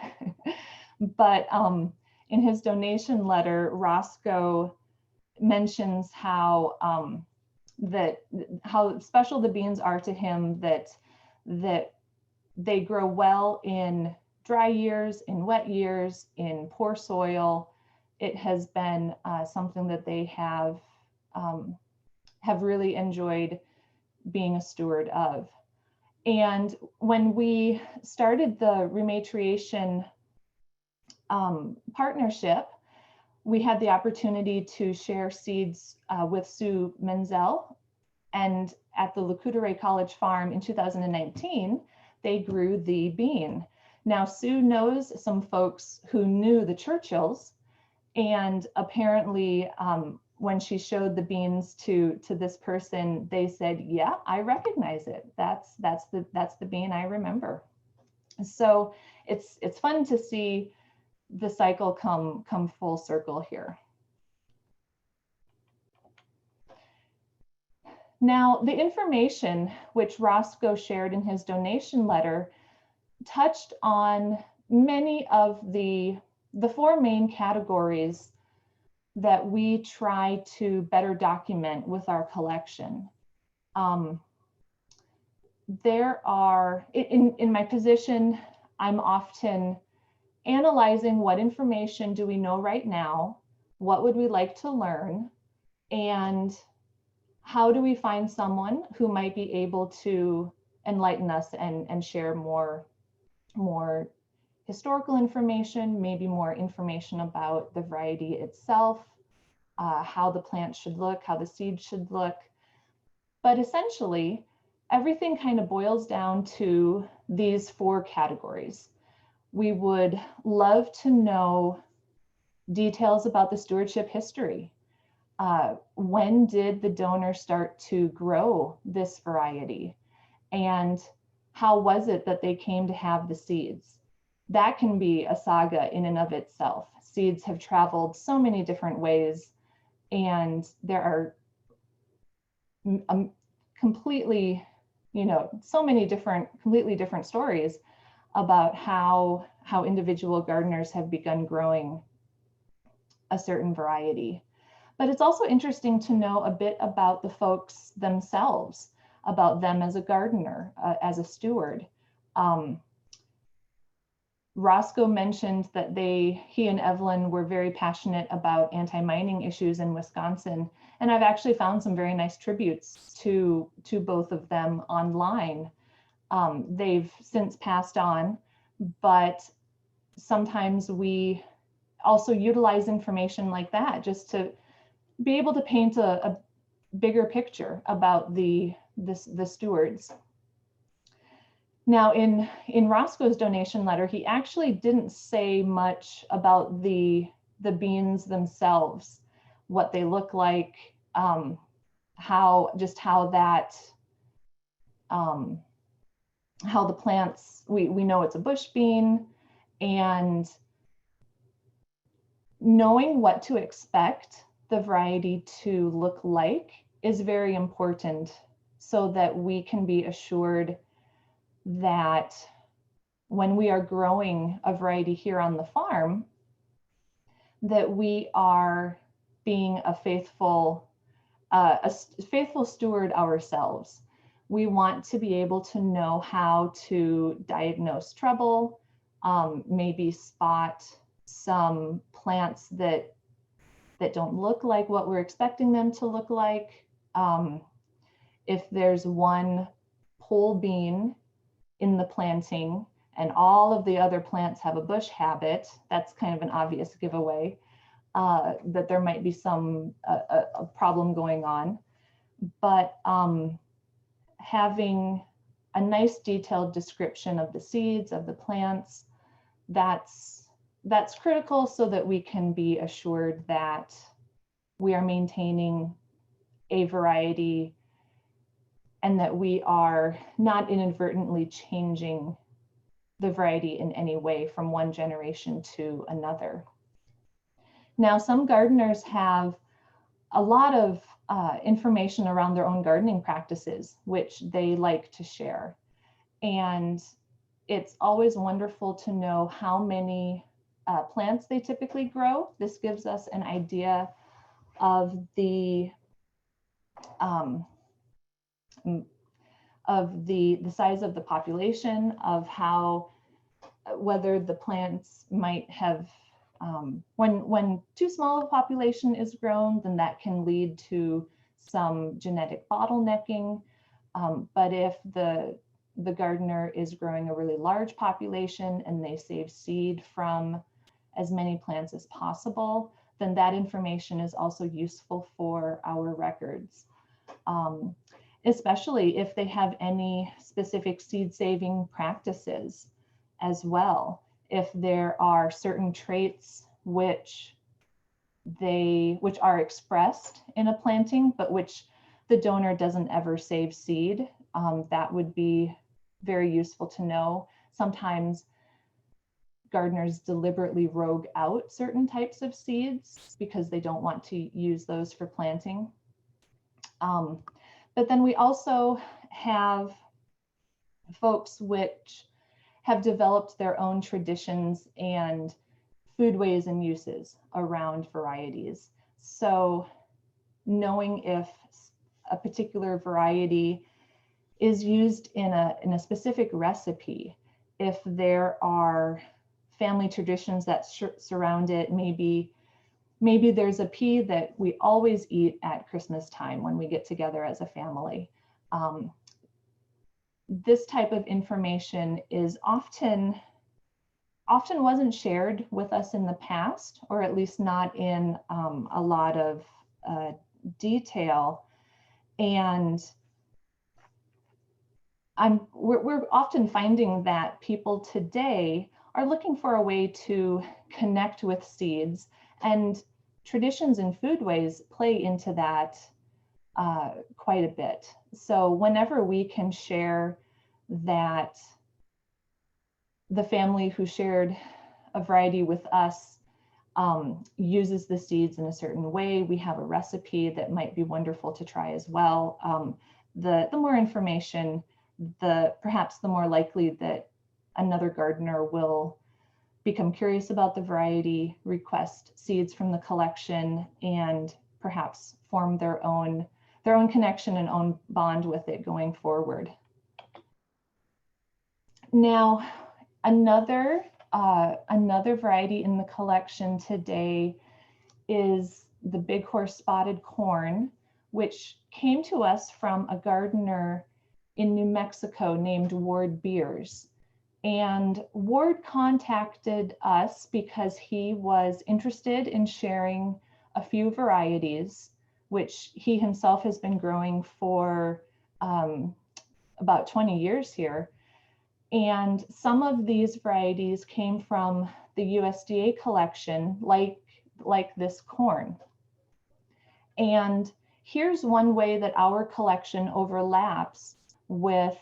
but in his donation letter, Roscoe mentions how special the beans are to him, that they grow well in dry years, in wet years, in poor soil. It has been something that they have really enjoyed being a steward of. And when we started the rematriation partnership, we had the opportunity to share seeds with Sue Menzel, And at the Lecoutere College Farm in 2019, they grew the bean. Now, Sue knows some folks who knew the Churchills, and apparently when she showed the beans to this person, they said, yeah, I recognize it. That's the bean I remember. So it's fun to see the cycle come full circle here. Now, the information which Roscoe shared in his donation letter touched on many of the four main categories that we try to better document with our collection. There are, in my position, I'm often analyzing what information do we know right now, what would we like to learn, and how do we find someone who might be able to enlighten us and share more historical information, maybe more information about the variety itself, how the plant should look, how the seed should look. But essentially, everything kind of boils down to these four categories. We would love to know details about the stewardship history. When did the donor start to grow this variety? And how was it that they came to have the seeds? That can be a saga in and of itself. Seeds have traveled so many different ways, and there are completely, so many completely different stories about how individual gardeners have begun growing a certain variety. But it's also interesting to know a bit about the folks themselves, about them as a gardener, as a steward. Roscoe mentioned that he and Evelyn were very passionate about anti-mining issues in Wisconsin. And I've actually found some very nice tributes to both of them online. They've since passed on, but sometimes we also utilize information like that just to be able to paint a bigger picture about the stewards. Now, in Roscoe's donation letter, he actually didn't say much about the beans themselves, what they look like, how the plants, we know it's a bush bean, and knowing what to expect the variety to look like is very important so that we can be assured that when we are growing a variety here on the farm, that we are being a faithful steward ourselves. We want to be able to know how to diagnose trouble, maybe spot some plants that don't look like what we're expecting them to look like. If there's one pole bean in the planting and all of the other plants have a bush habit, that's kind of an obvious giveaway that there might be a problem going on. But having a nice detailed description of the seeds, of the plants, that's critical so that we can be assured that we are maintaining a variety and that we are not inadvertently changing the variety in any way from one generation to another. Now, some gardeners have a lot of information around their own gardening practices, which they like to share. And it's always wonderful to know how many plants they typically grow. This gives us an idea of the size of the population, of whether the plants might have, when too small of a population is grown, then that can lead to some genetic bottlenecking. But if the gardener is growing a really large population and they save seed from as many plants as possible, then that information is also useful for our records. especially if they have any specific seed saving practices as well. If there are certain traits which are expressed in a planting, but which the donor doesn't ever save seed, that would be very useful to know. Sometimes gardeners deliberately rogue out certain types of seeds because they don't want to use those for planting. But then we also have folks which have developed their own traditions and foodways and uses around varieties. So knowing if a particular variety is used in a specific recipe, if there are family traditions that surround it, maybe there's a pea that we always eat at Christmas time when we get together as a family. This type of information is often wasn't shared with us in the past, or at least not in a lot of detail. And we're often finding that people today are looking for a way to connect with seeds, and traditions and foodways play into that quite a bit. So whenever we can share that the family who shared a variety with us uses the seeds in a certain way, we have a recipe that might be wonderful to try as well. The more information, perhaps the more likely that another gardener will become curious about the variety, request seeds from the collection, and perhaps form their own connection and own bond with it going forward. Now, another variety in the collection today is the Big Horse Spotted Corn, which came to us from a gardener in New Mexico named Ward Beers. And Ward contacted us because he was interested in sharing a few varieties, which he himself has been growing for about 20 years here. And some of these varieties came from the USDA collection, like this corn. And here's one way that our collection overlaps with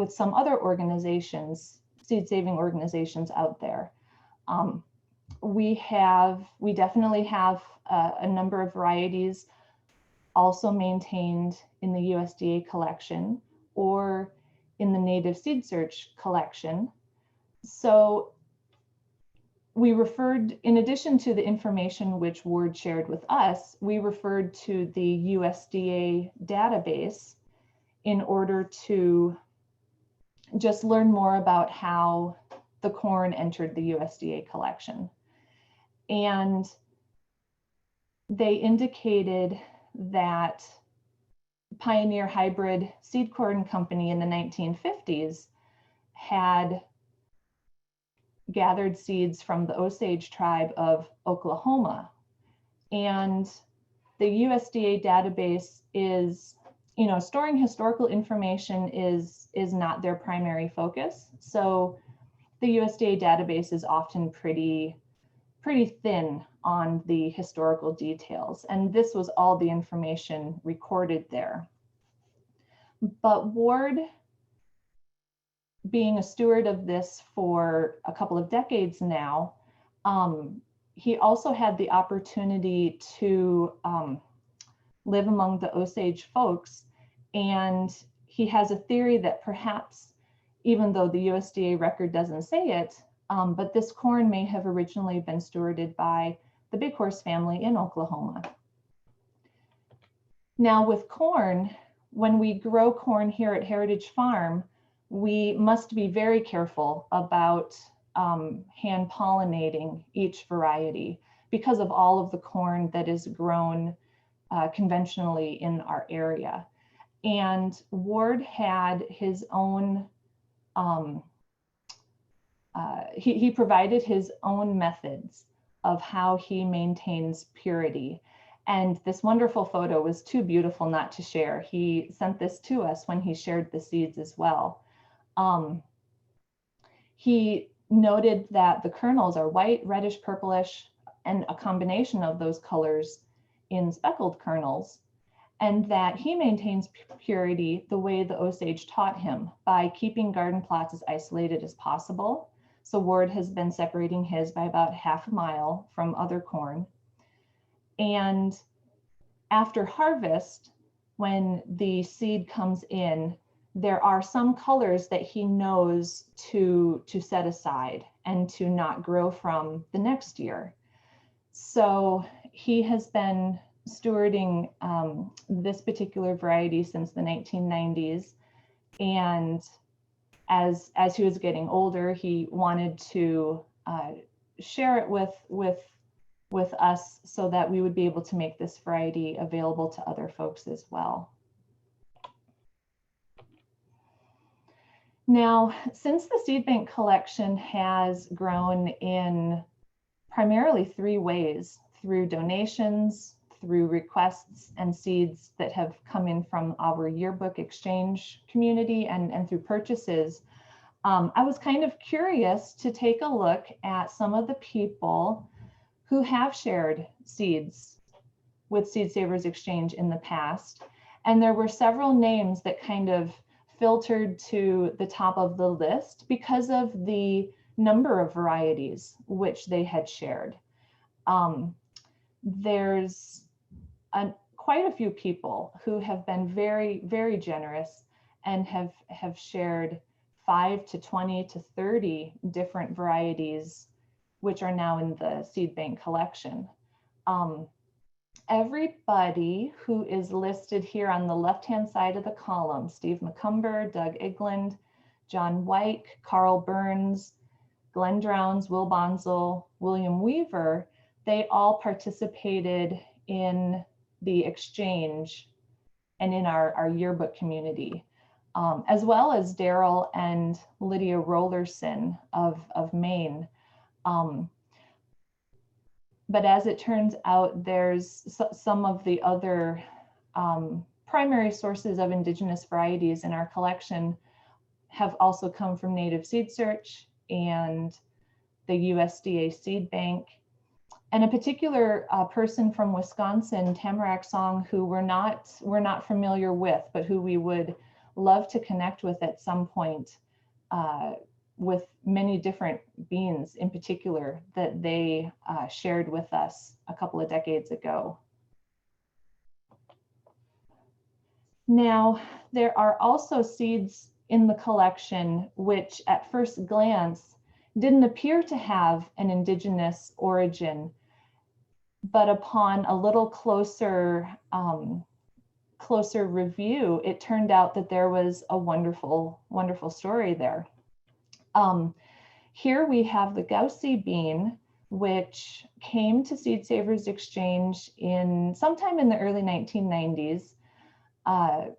some other organizations, seed-saving organizations out there. We definitely have a number of varieties also maintained in the USDA collection or in the Native Seed Search collection. So we referred, in addition to the information which Ward shared with us, we referred to the USDA database in order to just learn more about how the corn entered the USDA collection. And they indicated that Pioneer Hybrid Seed Corn Company in the 1950s had gathered seeds from the Osage tribe of Oklahoma. And the USDA database is, storing historical information is not their primary focus. So the USDA database is often pretty thin on the historical details. And this was all the information recorded there. But Ward, being a steward of this for a couple of decades now, he also had the opportunity to live among the Osage folks. And he has a theory that perhaps, even though the USDA record doesn't say it, but this corn may have originally been stewarded by the Big Horse family in Oklahoma. Now with corn, when we grow corn here at Heritage Farm, we must be very careful about hand pollinating each variety because of all of the corn that is grown conventionally in our area. And Ward had his own, he provided his own methods of how he maintains purity. And this wonderful photo was too beautiful not to share. He sent this to us when he shared the seeds as well. He noted that the kernels are white, reddish, purplish, and a combination of those colors in speckled kernels, and that he maintains purity the way the Osage taught him, by keeping garden plots as isolated as possible. So Ward has been separating his by about half a mile from other corn. And after harvest, when the seed comes in, there are some colors that he knows to set aside and to not grow from the next year. So he has been stewarding this particular variety since the 1990s. And as he was getting older, he wanted to share it with us so that we would be able to make this variety available to other folks as well. Now, since the seed bank collection has grown in primarily 3 ways, through donations, through requests and seeds that have come in from our yearbook exchange community, and through purchases, I was kind of curious to take a look at some of the people who have shared seeds with Seed Savers Exchange in the past. And there were several names that kind of filtered to the top of the list because of the number of varieties which they had shared. There's quite a few people who have been very, very generous and have shared 5 to 20 to 30 different varieties, which are now in the seed bank collection. Everybody who is listed here on the left-hand side of the column, Steve McCumber, Doug Igland, John White, Carl Burns, Glenn Drowns, Will Bonzel, William Weaver, they all participated in the exchange and in our yearbook community, as well as Daryl and Lydia Rollerson of Maine. But as it turns out, there's some of the other primary sources of Indigenous varieties in our collection have also come from Native Seed Search and the USDA Seed Bank. And a particular person from Wisconsin, Tamarack Song, who we're not familiar with, but who we would love to connect with at some point, with many different beans in particular that they shared with us a couple of decades ago. Now, there are also seeds in the collection which at first glance didn't appear to have an Indigenous origin, but upon a little closer review, it turned out that there was a wonderful, wonderful story there. Here we have the Gaussy bean, which came to Seed Savers Exchange sometime in the early 1990s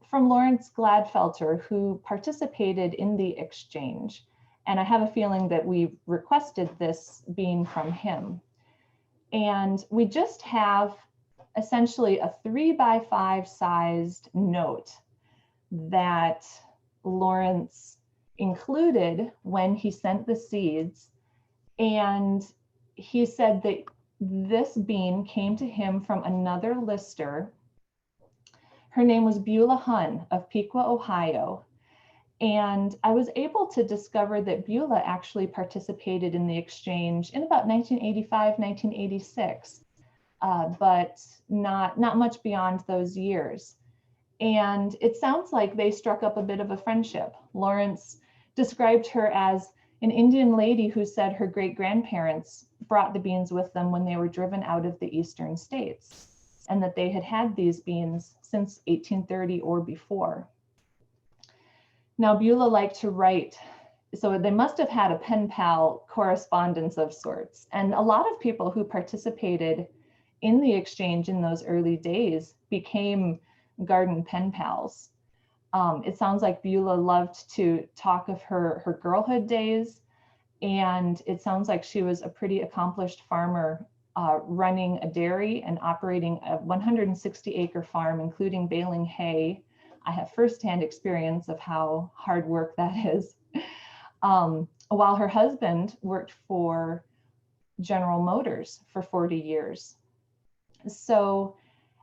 from Lawrence Gladfelter, who participated in the exchange. And I have a feeling that we requested this bean from him. And we just have essentially a 3x5 sized note that Lawrence included when he sent the seeds. And he said that this bean came to him from another lister. Her name was Beulah Hunn of Piqua, Ohio. And I was able to discover that Beulah actually participated in the exchange in about 1985, 1986, but not much beyond those years. And it sounds like they struck up a bit of a friendship. Lawrence described her as an Indian lady who said her great-grandparents brought the beans with them when they were driven out of the eastern states, and that they had had these beans since 1830 or before. Now, Beulah liked to write, so they must have had a pen pal correspondence of sorts. And a lot of people who participated in the exchange in those early days became garden pen pals. It sounds like Beulah loved to talk of her girlhood days, and it sounds like she was a pretty accomplished farmer running a dairy and operating a 160-acre farm, including baling hay. I have firsthand experience of how hard work that is. While her husband worked for General Motors for 40 years. So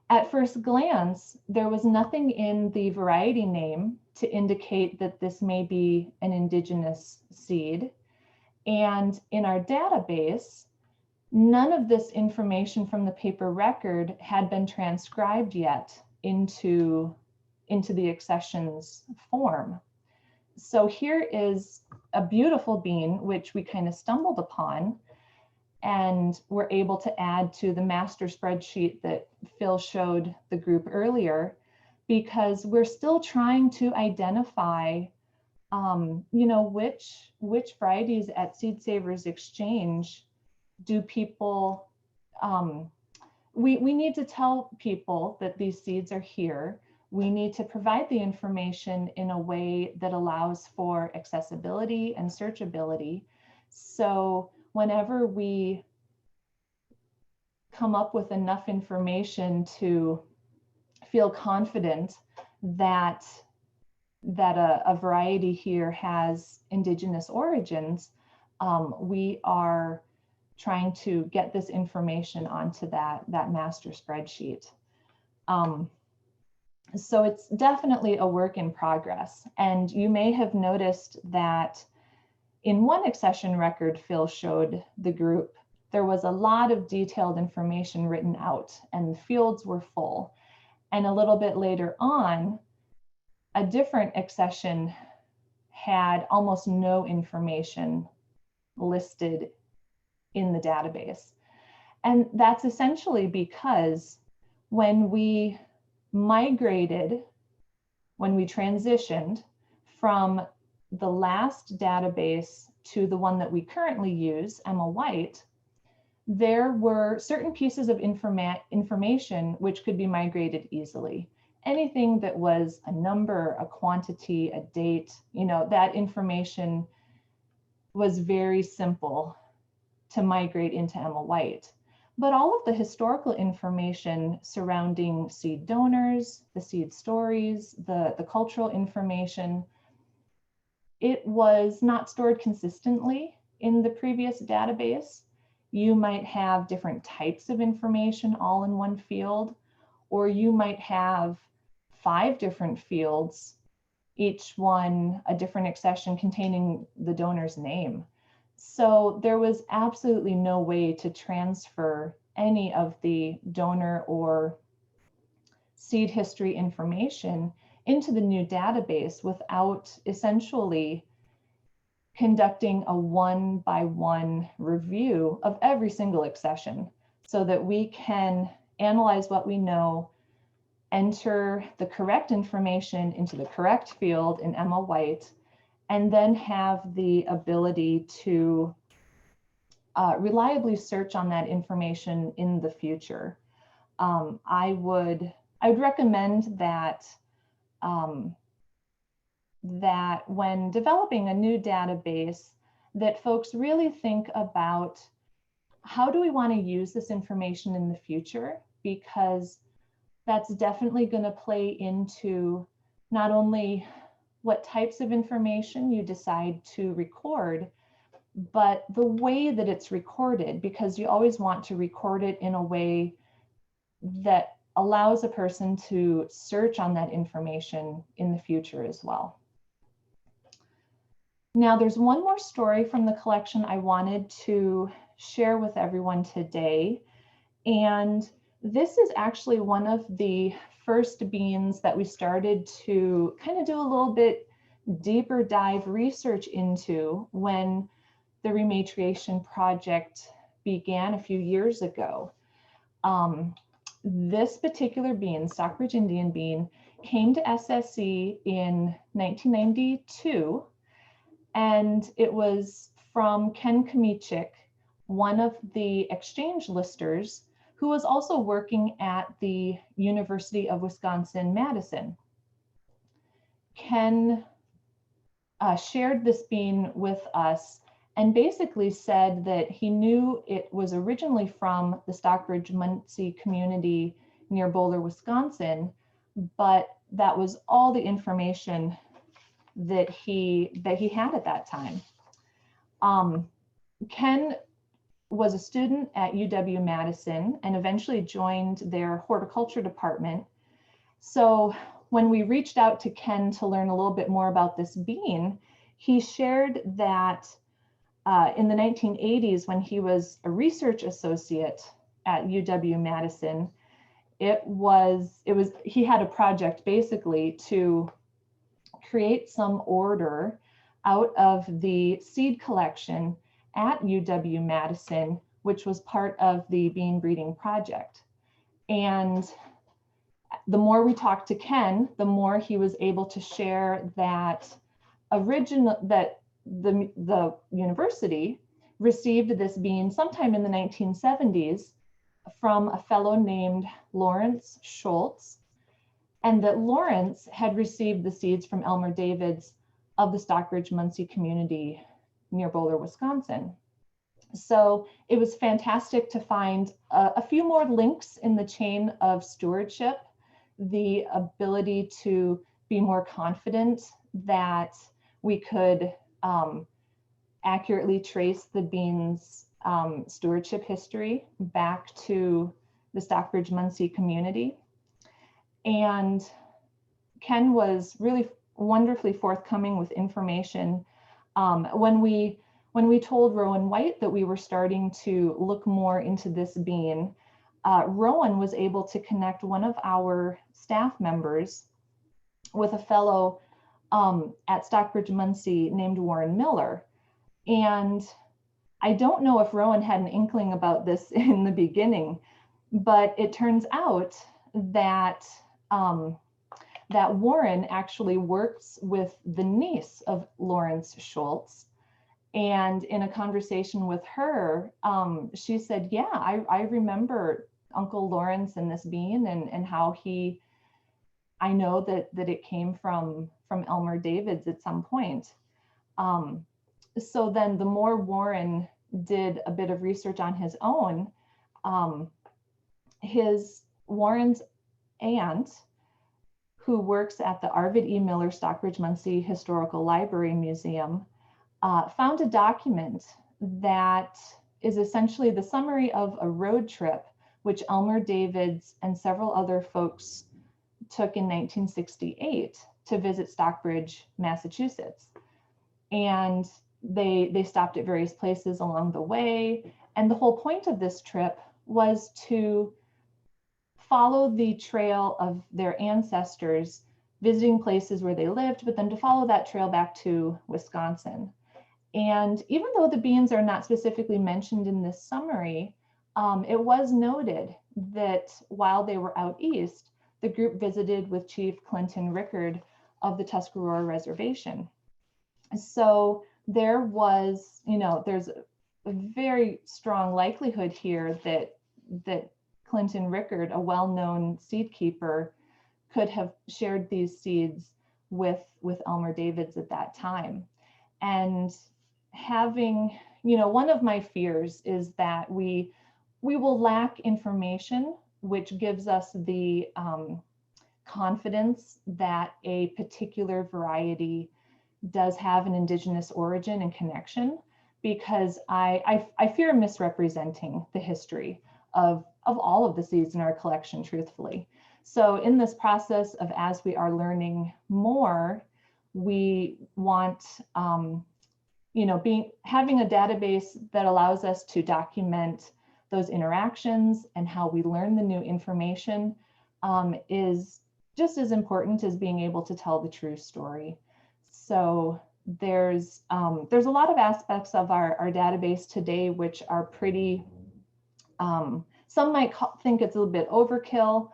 at first glance, there was nothing in the variety name to indicate that this may be an indigenous seed. And in our database, none of this information from the paper record had been transcribed yet into the accessions form. So here is a beautiful bean, which we kind of stumbled upon and were able to add to the master spreadsheet that Phil showed the group earlier, because we're still trying to identify, which varieties at Seed Savers Exchange do people, we need to tell people that these seeds are here. We need to provide the information in a way that allows for accessibility and searchability. So whenever we come up with enough information to feel confident that a variety here has indigenous origins, we are trying to get this information onto that master spreadsheet. So it's definitely a work in progress. And you may have noticed that in one accession record Phil showed the group, there was a lot of detailed information written out and the fields were full. And a little bit later on, a different accession had almost no information listed in the database. And that's essentially because when we transitioned from the last database to the one that we currently use, Emma White, there were certain pieces of information which could be migrated easily. Anything that was a number, a quantity, a date, that information was very simple to migrate into Emma White. But all of the historical information surrounding seed donors, the seed stories, the cultural information, it was not stored consistently in the previous database. You might have different types of information all in one field, or you might have 5 different fields, each one a different accession containing the donor's name. So there was absolutely no way to transfer any of the donor or seed history information into the new database without essentially conducting a 1-by-1 review of every single accession so that we can analyze what we know, enter the correct information into the correct field in Emma White, and then have the ability to reliably search on that information in the future. I would recommend that that when developing a new database, that folks really think about how do we want to use this information in the future, because that's definitely going to play into not only what types of information you decide to record, but the way that it's recorded, because you always want to record it in a way that allows a person to search on that information in the future as well. Now, there's one more story from the collection I wanted to share with everyone today. And this is actually one of the first beans that we started to kind of do a little bit deeper dive research into when the rematriation project began a few years ago. This particular bean, Stockbridge Indian bean, came to SSE in 1992, and it was from Ken Kamichik, one of the exchange listers, who was also working at the University of Wisconsin-Madison. Ken shared this bean with us and basically said that he knew it was originally from the Stockbridge-Muncie community near Boulder, Wisconsin, but that was all the information that he had at that time. Ken was a student at UW-Madison and eventually joined their horticulture department. So when we reached out to Ken to learn a little bit more about this bean, he shared that in the 1980s, when he was a research associate at UW-Madison, he had a project basically to create some order out of the seed collection at UW-Madison, which was part of the bean breeding project. And the more we talked to Ken, the more he was able to share that the university received this bean sometime in the 1970s from a fellow named Lawrence Schultz, and that Lawrence had received the seeds from Elmer Davids of the Stockbridge-Muncie community near Boulder, Wisconsin. So it was fantastic to find a few more links in the chain of stewardship, the ability to be more confident that we could accurately trace the bean's stewardship history back to the Stockbridge-Muncie community. And Ken was really wonderfully forthcoming with information. When we told Rowan White that we were starting to look more into this bean, Rowan was able to connect one of our staff members with a fellow at Stockbridge-Muncie named Warren Miller. And I don't know if Rowan had an inkling about this in the beginning, but it turns out that that Warren actually works with the niece of Lawrence Schultz. And in a conversation with her, she said, yeah, I remember Uncle Lawrence and this bean and how I know that it came from Elmer Davids at some point. So then the more Warren did a bit of research on his own, Warren's aunt, who works at the Arvid E. Miller Stockbridge-Muncie Historical Library Museum, found a document that is essentially the summary of a road trip which Elmer Davids and several other folks took in 1968 to visit Stockbridge, Massachusetts. And they stopped at various places along the way. And the whole point of this trip was to follow the trail of their ancestors, visiting places where they lived, but then to follow that trail back to Wisconsin. And even though the beans are not specifically mentioned in this summary, it was noted that while they were out east, the group visited with Chief Clinton Rickard of the Tuscarora Reservation. So there was, there's a very strong likelihood here that Clinton Rickard, a well-known seed keeper, could have shared these seeds with Elmer Davids at that time. And having, one of my fears is that we will lack information which gives us the confidence that a particular variety does have an indigenous origin and connection, because I fear misrepresenting the history of all of the seeds in our collection, truthfully. So in this process of, as we are learning more, we want, having a database that allows us to document those interactions and how we learn the new information is just as important as being able to tell the true story. So there's a lot of aspects of our database today which are pretty, some might think it's a little bit overkill.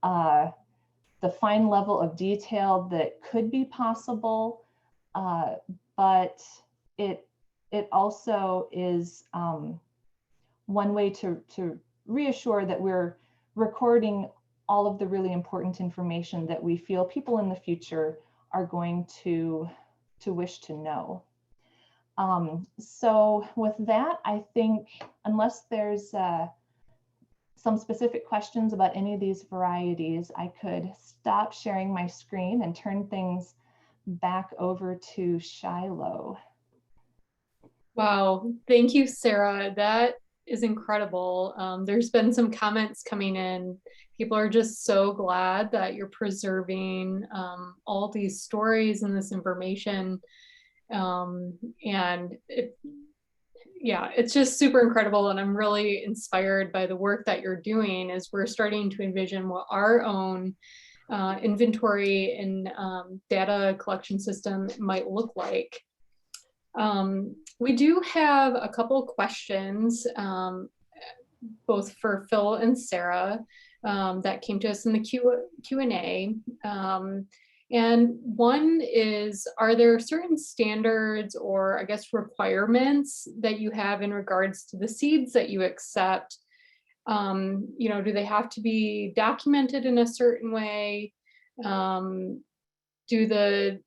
The fine level of detail that could be possible, but it also is one way to reassure that we're recording all of the really important information that we feel people in the future are going to wish to know. So with that, I think unless there's some specific questions about any of these varieties, I could stop sharing my screen and turn things back over to Shiloh. Wow, thank you, Sarah. That is incredible. There's been some comments coming in. People are just so glad that you're preserving all these stories and this information. And yeah, it's just super incredible. And I'm really inspired by the work that you're doing as we're starting to envision what our own inventory and data collection system might look like. We do have a couple questions, both for Phil and Sarah, that came to us in the Q&A. And one is, are there certain standards or I guess requirements that you have in regards to the seeds that you accept? You know, do they have to be documented in a certain way? Do the,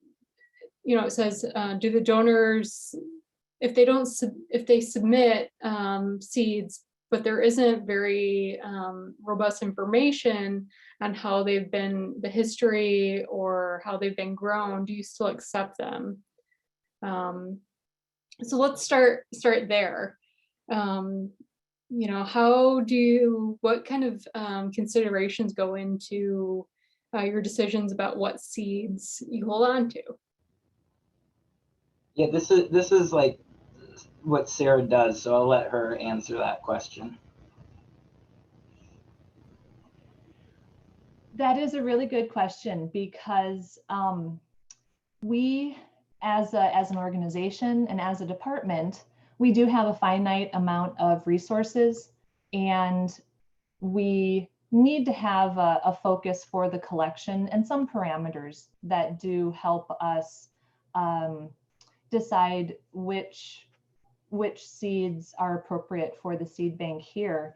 you know, it says, do the donors, if they submit seeds, but there isn't very robust information on how they've been, the history or how they've been grown, do you still accept them? So let's start there. You know, what kind of considerations go into your decisions about what seeds you hold on to? Yeah, this is like what Sarah does, so I'll let her answer that question. That is a really good question because we, as an organization and as a department, we do have a finite amount of resources, and we need to have a focus for the collection and some parameters that do help us decide which seeds are appropriate for the seed bank here.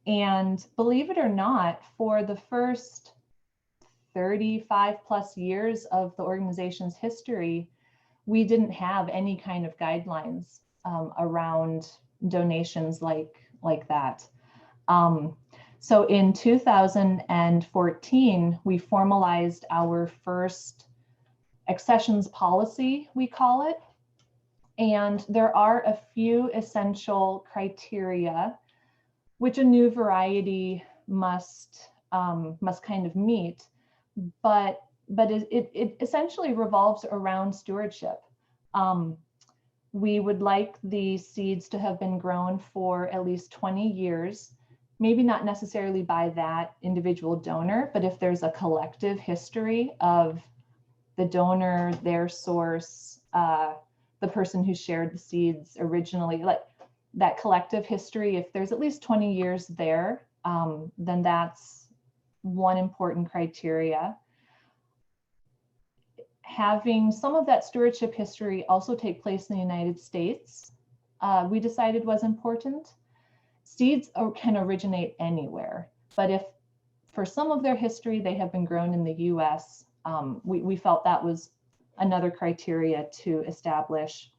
And believe it or not, for the first 35 plus years of the organization's history, we didn't have any kind of guidelines around donations like that. So in 2014, we formalized our first accessions policy, we call it. And there are a few essential criteria which a new variety must kind of meet, but it essentially revolves around stewardship. We would like the seeds to have been grown for at least 20 years, maybe not necessarily by that individual donor, but if there's a collective history of the donor, their source, the person who shared the seeds originally, like that collective history, if there's at least 20 years there, then that's one important criteria. Having some of that stewardship history also take place in the United States, we decided was important. Seeds can originate anywhere, but if for some of their history they have been grown in the US, we felt that was another criteria to establish.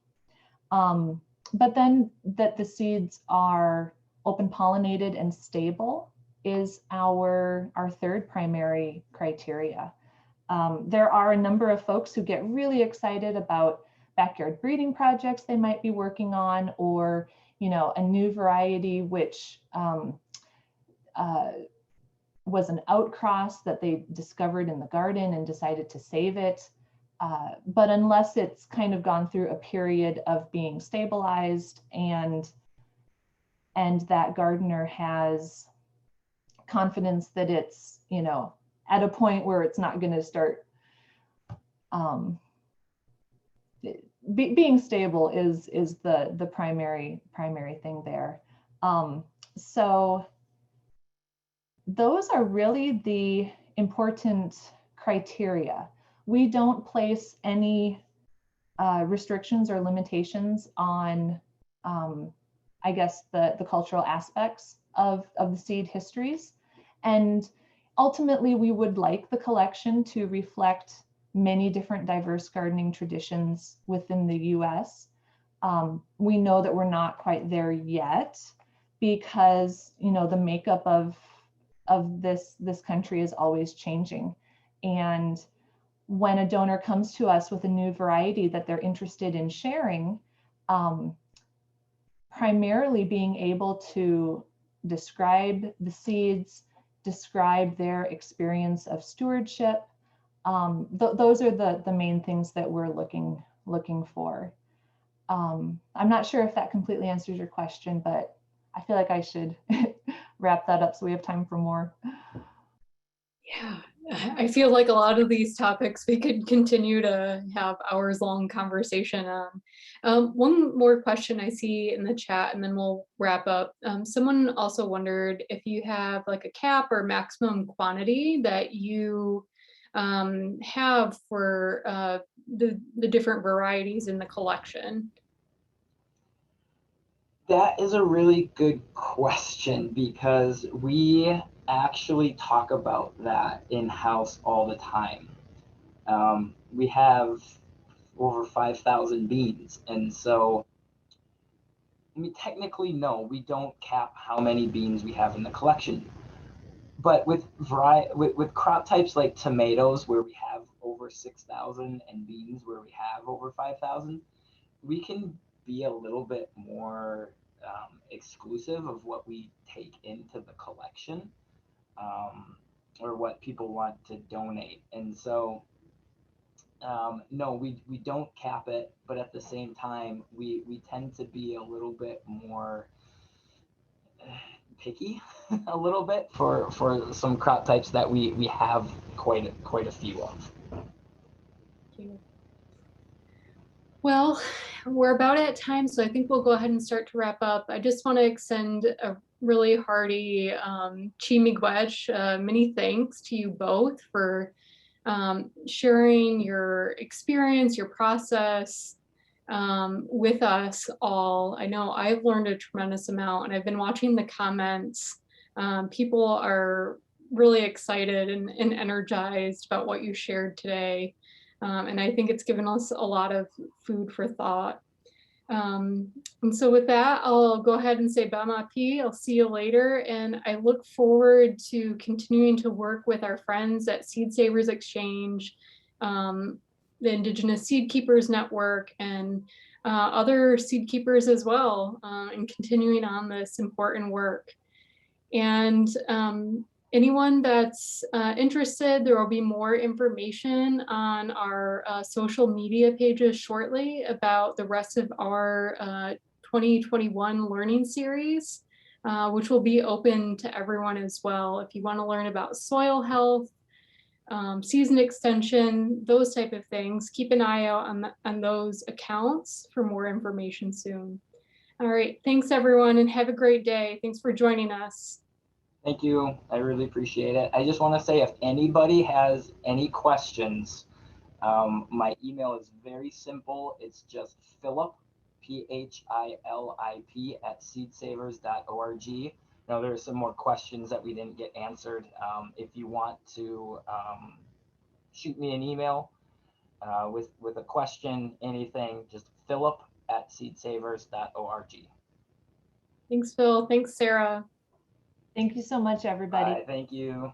But then that the seeds are open pollinated and stable is our third primary criteria. There are a number of folks who get really excited about backyard breeding projects they might be working on, or you know, a new variety which was an outcross that they discovered in the garden and decided to save it. But unless it's kind of gone through a period of being stabilized and that gardener has confidence that it's, you know, at a point where it's not going to start being stable is the primary thing there. So those are really the important criteria. We don't place any restrictions or limitations on, I guess, the cultural aspects of the seed histories. And ultimately, we would like the collection to reflect many different diverse gardening traditions within the US. We know that we're not quite there yet because, you know, the makeup of this country is always changing. And when a donor comes to us with a new variety that they're interested in sharing, primarily being able to describe the seeds, describe their experience of stewardship. Those are the main things that we're looking for. I'm not sure if that completely answers your question, but I feel like I should wrap that up so we have time for more. Yeah, I feel like a lot of these topics we could continue to have hours-long conversation on. One more question I see in the chat, and then we'll wrap up. Someone also wondered if you have like a cap or maximum quantity that you have for the different varieties in the collection. That is a really good question, because we actually talk about that in-house all the time. We have over 5,000 beans, and so technically, no, we don't cap how many beans we have in the collection. But with crop types like tomatoes, where we have over 6,000, and beans where we have over 5,000, we can be a little bit more exclusive of what we take into the collection, or what people want to donate. And so no, we don't cap it, but at the same time, we tend to be a little bit more picky a little bit for some crop types that we have quite a few of. Well, we're about at time, so I think we'll go ahead and start to wrap up. I just want to extend a really hearty chi miigwech, many thanks to you both for sharing your experience, your process with us all. I know I've learned a tremendous amount, and I've been watching the comments. People are really excited and energized about what you shared today. And I think it's given us a lot of food for thought. And so with that, I'll go ahead and say Bama P. I'll see you later. And I look forward to continuing to work with our friends at Seed Savers Exchange, the Indigenous Seedkeepers Network, and other seed keepers as well, and continuing on this important work. And anyone that's interested, there will be more information on our social media pages shortly about the rest of our 2021 learning series, which will be open to everyone as well. If you want to learn about soil health, season extension, those type of things, keep an eye out on those accounts for more information soon. All right, thanks everyone, and have a great day. Thanks for joining us. Thank you. I really appreciate it. I just want to say, if anybody has any questions, my email is very simple. It's just Philip, PHILIP, @seedsavers.org. Now, there are some more questions that we didn't get answered. If you want to shoot me an email with a question, anything, just Philip @seedsavers.org. Thanks, Phil. Thanks, Sarah. Thank you so much, everybody. Thank you.